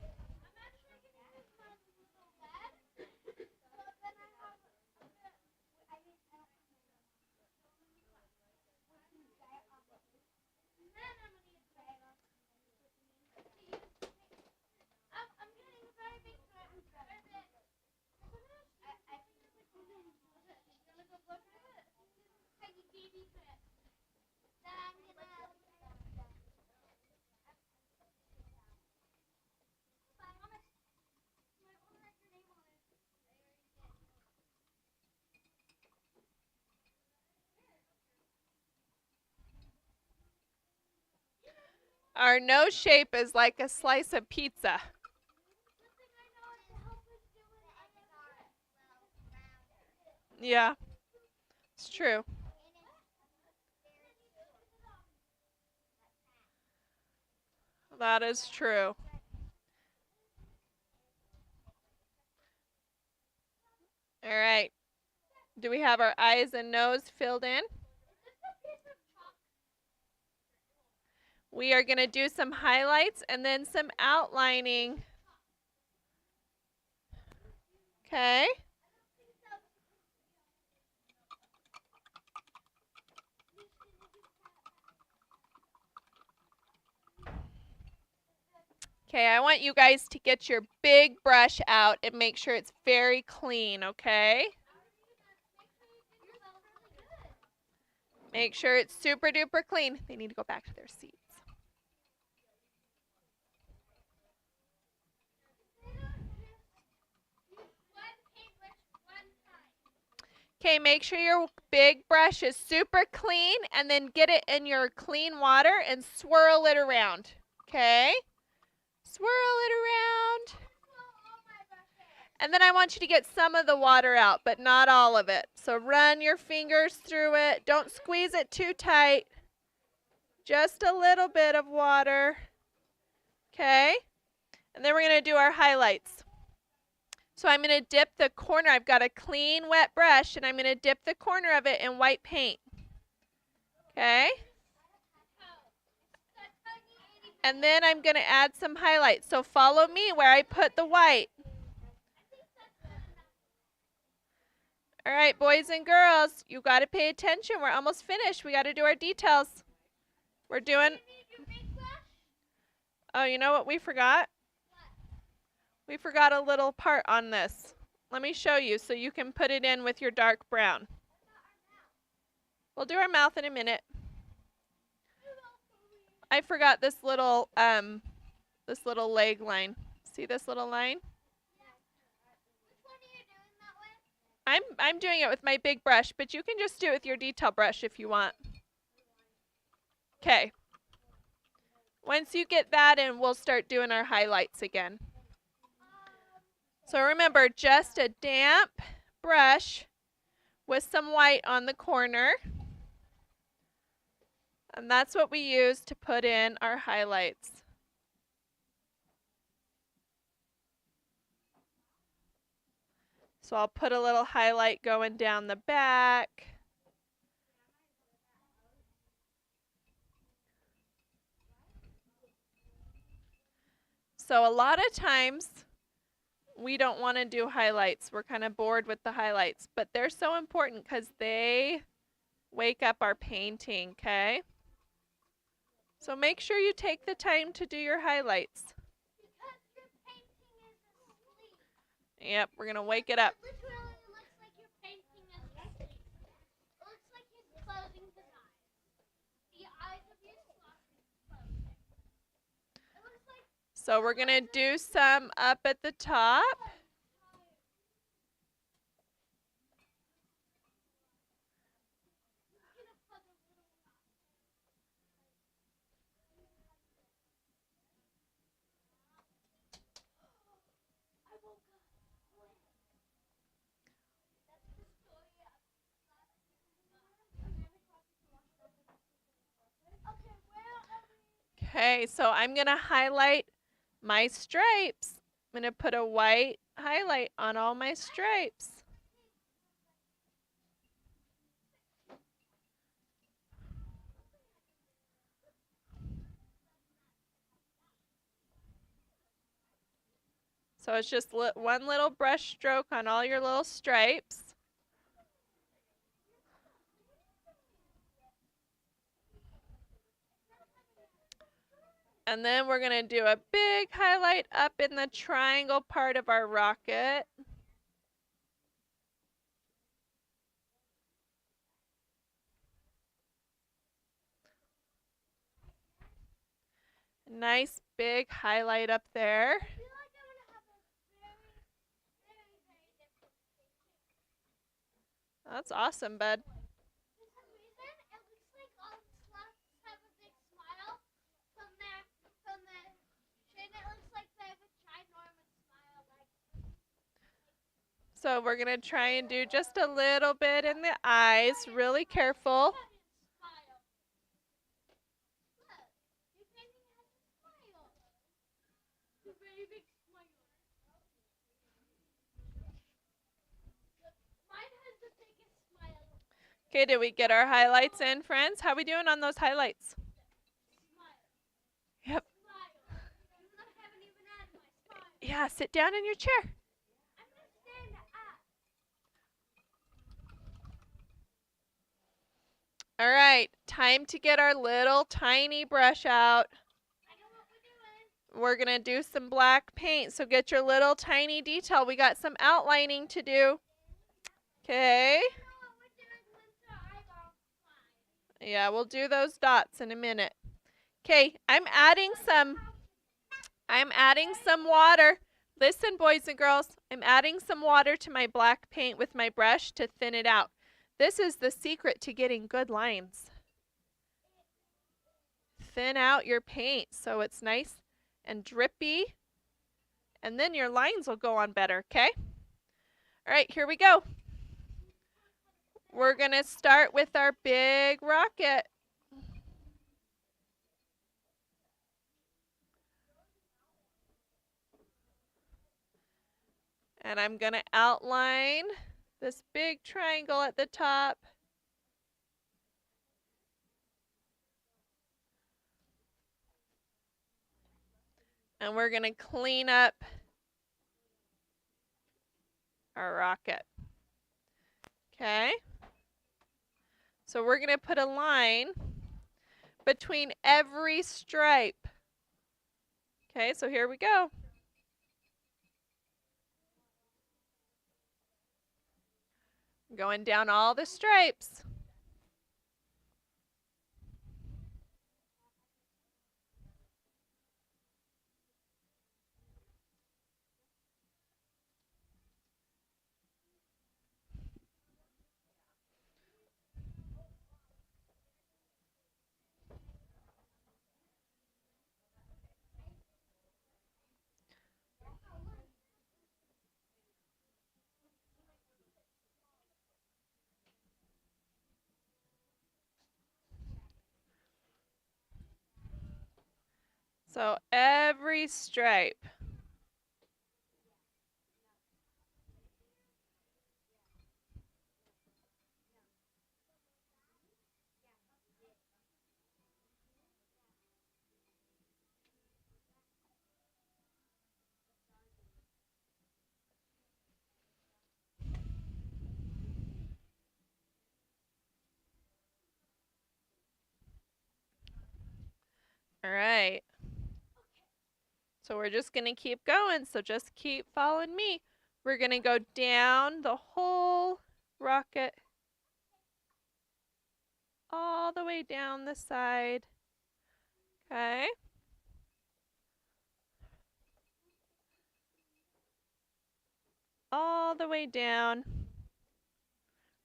Our nose shape is like a slice of pizza. Yeah, it's true. That is true. All right. Do we have our eyes and nose filled in? We are going to do some highlights and then some outlining. Okay. Okay, I want you guys to get your big brush out and make sure it's very clean, okay? Make sure it's super duper clean. They need to go back to their seats. Okay, make sure your big brush is super clean and then get it in your clean water and swirl it around, okay? Swirl it around. And then I want you to get some of the water out, but not all of it. So run your fingers through it. Don't squeeze it too tight. Just a little bit of water. Okay? And then we're going to do our highlights. So I'm going to dip the corner. I've got a clean, wet brush, and I'm going to dip the corner of it in white paint. Okay? And then I'm going to add some highlights. So follow me where I put the white. All right, boys and girls, you got to pay attention. We're almost finished. We got to do our details. We're doing... Oh, you know what we forgot? We forgot a little part on this. Let me show you so you can put it in with your dark brown. We'll do our mouth in a minute. I forgot this little leg line. See this little line? Which one are you doing that with? I'm doing it with my big brush, but you can just do it with your detail brush if you want. Okay. Once you get that in, we'll start doing our highlights again. So remember, just a damp brush with some white on the corner. And that's what we use to put in our highlights. So I'll put a little highlight going down the back. So a lot of times we don't want to do highlights. We're kind of bored with the highlights, but they're so important because they wake up our painting, okay? So make sure you take the time to do your highlights. Because your painting is asleep. Yep, we're going to wake it up. It literally looks like your painting is asleep. It looks like he's closing his eyes. The eyes of your sloth is closing. It looks like... So we're going to do some up at the top. Okay, so I'm going to highlight my stripes. I'm going to put a white highlight on all my stripes. So it's just one little brush stroke on all your little stripes. And then we're going to do a big highlight up in the triangle part of our rocket. Nice big highlight up there. That's awesome, bud. For some reason, it looks like all sloths have a big smile from their chin. It looks like they have a ginormous smile. So we're going to try and do just a little bit in the eyes. Really careful. Okay, did we get our highlights in, friends? How we doing on those highlights? Yep. Yeah, sit down in your chair. All right, time to get our little tiny brush out. We're going to do some black paint, so get your little tiny detail. We got some outlining to do. Okay. Yeah, we'll do those dots in a minute. Okay, I'm adding some water. Listen, boys and girls, I'm adding some water to my black paint with my brush to thin it out. This is the secret to getting good lines. Thin out your paint so it's nice and drippy, and then your lines will go on better, okay? All right, here we go. We're going to start with our big rocket. And I'm going to outline this big triangle at the top. And we're going to clean up our rocket. Okay? So we're going to put a line between every stripe. Okay, so here we go. Going down all the stripes. So every stripe. All right. So we're just going to keep going. So just keep following me. We're going to go down the whole rocket all the way down the side. Okay. All the way down.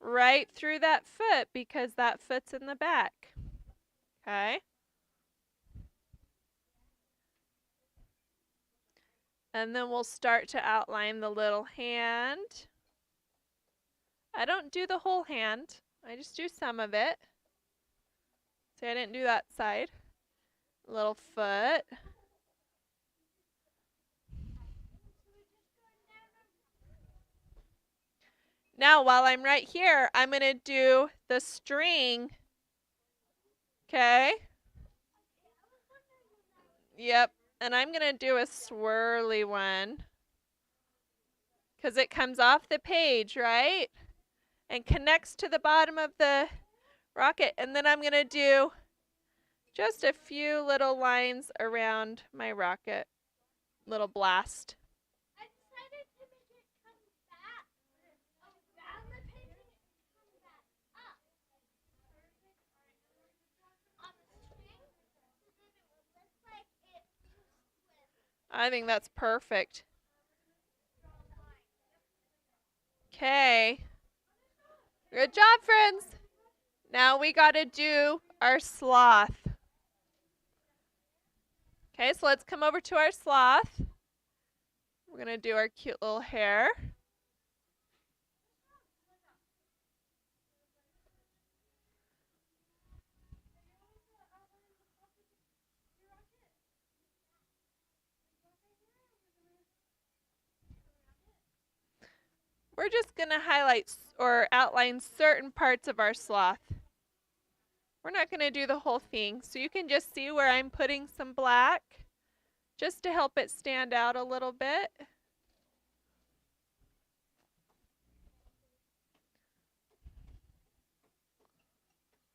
Right through that foot because that foot's in the back. Okay. And then we'll start to outline the little hand. I don't do the whole hand. I just do some of it. See, I didn't do that side. Little foot. Now, while I'm right here, I'm going to do the string. Okay? Yep. And I'm going to do a swirly one. Because it comes off the page, right? And connects to the bottom of the rocket. And then I'm going to do just a few little lines around my rocket. Little blast. I decided to make it come back around the painting and come back up on the string, so then it will look like it swims. I think that's perfect. Okay. Good job, friends. Now we got to do our sloth. Okay, so let's come over to our sloth. We're going to do our cute little hair. We're just going to highlight or outline certain parts of our sloth. We're not going to do the whole thing, so you can just see where I'm putting some black just to help it stand out a little bit.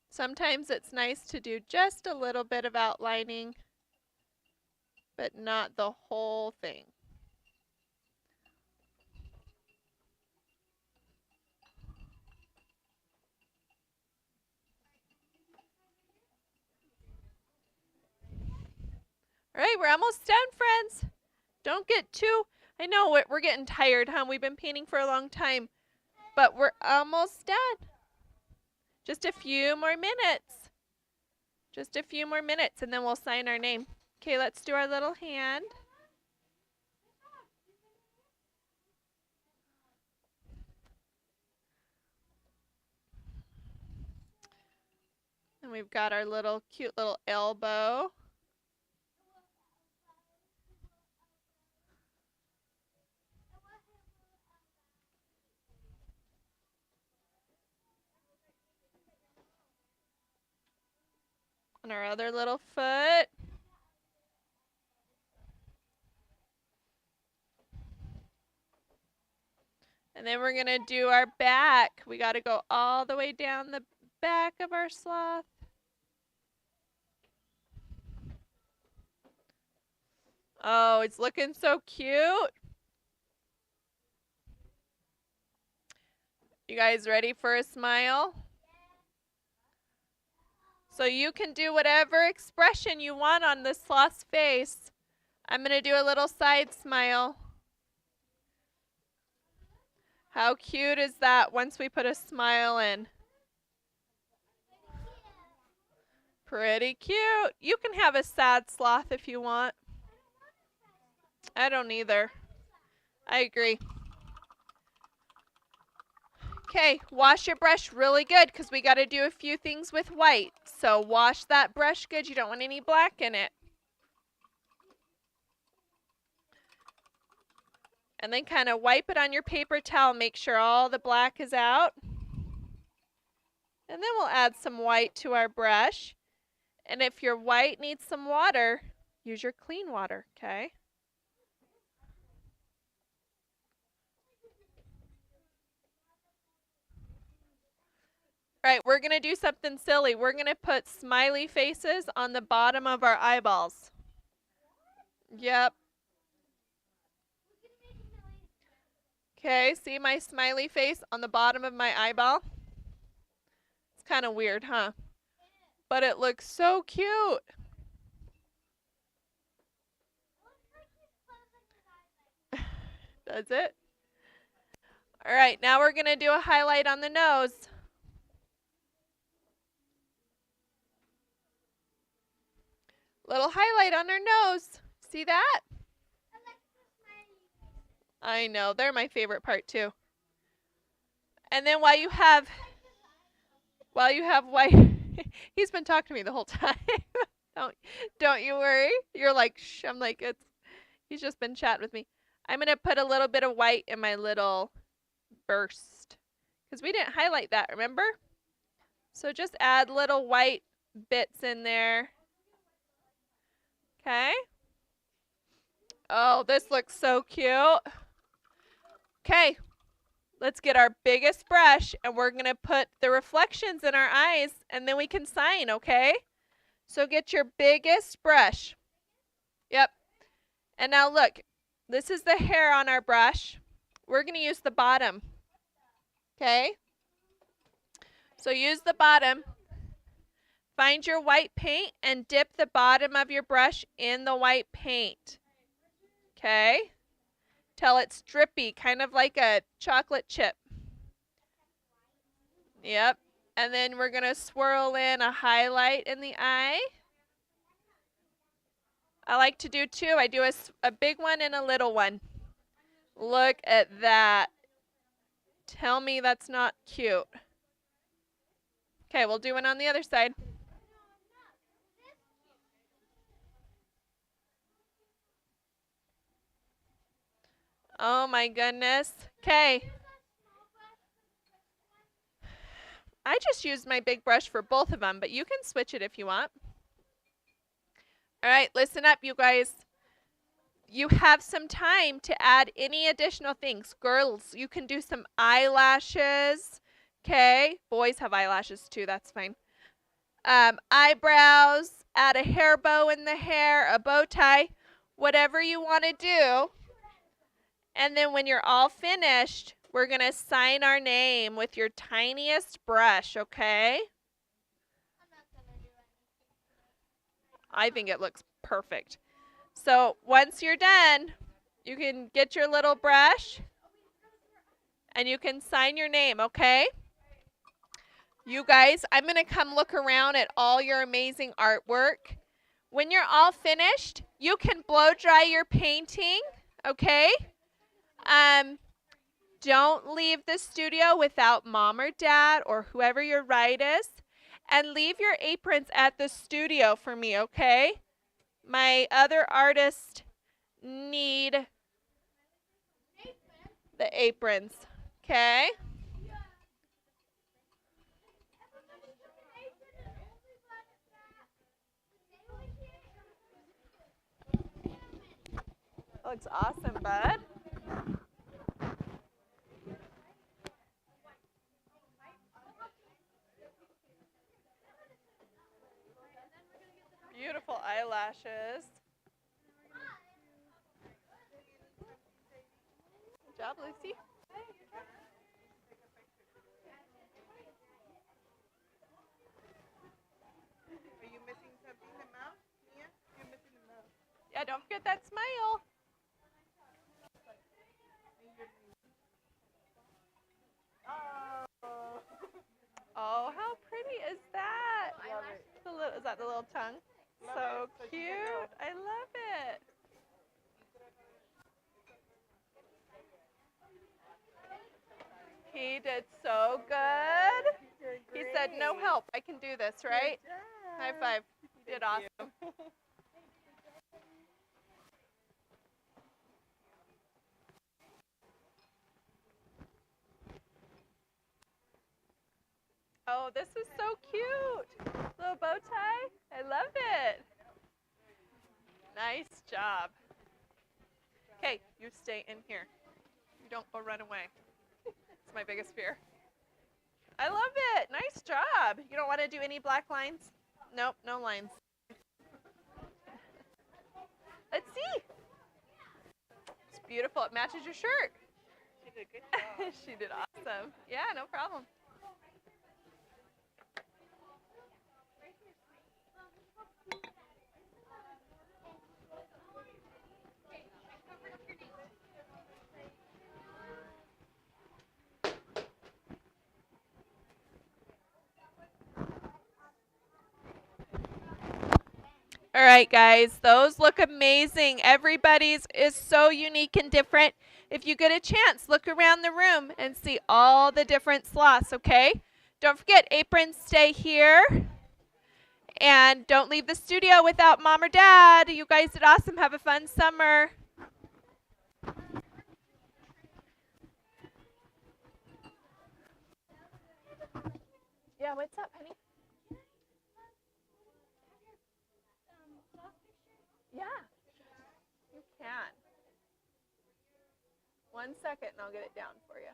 Sometimes it's nice to do just a little bit of outlining, but not the whole thing. All right, we're almost done, friends. Don't get too, I know we're getting tired, huh? We've been painting for a long time, but we're almost done. Just a few more minutes. Just a few more minutes, and then we'll sign our name. Okay, let's do our little hand. And we've got our little cute little elbow. And our other little foot. And then we're going to do our back. We got to go all the way down the back of our sloth. Oh, it's looking so cute. You guys ready for a smile? So you can do whatever expression you want on this sloth's face. I'm going to do a little side smile. How cute is that once we put a smile in? Pretty cute. You can have a sad sloth if you want. I don't either. I agree. Okay, wash your brush really good because we got to do a few things with white. So wash that brush good. You don't want any black in it. And then kind of wipe it on your paper towel. Make sure all the black is out. And then we'll add some white to our brush. And if your white needs some water, use your clean water, okay? All right, we're going to do something silly. We're going to put smiley faces on the bottom of our eyeballs. Yep. Okay, see my smiley face on the bottom of my eyeball? It's kind of weird, huh? But it looks so cute. Does it? All right, now we're going to do a highlight on the nose. Little highlight on our nose. See that? I know, they're my favorite part too. And then while you have white, he's been talking to me the whole time. don't you worry. You're like, shh. I'm like, he's just been chatting with me. I'm gonna put a little bit of white in my little burst because we didn't highlight that, remember? So just add little white bits in there. Okay. Oh, this looks so cute. Okay, let's get our biggest brush and we're going to put the reflections in our eyes and then we can sign, okay? So get your biggest brush. Yep. And now look, this is the hair on our brush. We're going to use the bottom. Okay? So use the bottom. Find your white paint and dip the bottom of your brush in the white paint. Okay? Till it's drippy, kind of like a chocolate chip. Yep. And then we're going to swirl in a highlight in the eye. I like to do two. I do a big one and a little one. Look at that. Tell me that's not cute. Okay, we'll do one on the other side. Oh my goodness. Okay. I just used my big brush for both of them, but you can switch it if you want. All right, listen up, you guys. You have some time to add any additional things. Girls, you can do some eyelashes. Okay. Boys have eyelashes too. That's fine. Eyebrows. Add a hair bow in the hair, a bow tie, whatever you want to do. And then when you're all finished, we're going to sign our name with your tiniest brush, okay? I think it looks perfect. So once you're done, you can get your little brush and you can sign your name, okay? You guys, I'm going to come look around at all your amazing artwork. When you're all finished, you can blow dry your painting, okay? Don't leave the studio without mom or dad or whoever your ride is. And leave your aprons at the studio for me, okay? My other artists need the aprons, okay? Looks awesome, bud. Beautiful eyelashes. Good job, Lucy. Are you missing something? The mouth? Mia? You're missing the mouth. Yeah, don't forget that smile. Oh. Oh, how pretty is that? Love it. Is that the little tongue? Love So it. Such a good cute. girl. I love it. He did so good. He said, no help. I can do this, right? High five. You did awesome. Oh, this is so cute. Little bow tie. I love it. Nice job. Okay, you stay in here. You don't go run away. It's my biggest fear. I love it. Nice job. You don't want to do any black lines? Nope, no lines. Let's see. It's beautiful. It matches your shirt. She did a good job. She did awesome. Yeah, no problem. All right, guys, those look amazing. Everybody's is so unique and different. If you get a chance, look around the room and see all the different sloths, okay? Don't forget, aprons stay here. And don't leave the studio without mom or dad. You guys did awesome. Have a fun summer. Yeah, what's up, honey? Yeah, you can. 1 second and I'll get it down for you.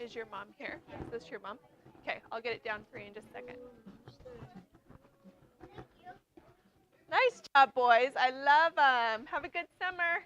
Is your mom here? Is this your mom? Okay, I'll get it down for you in just a second. Nice job, boys. I love them. Have a good summer.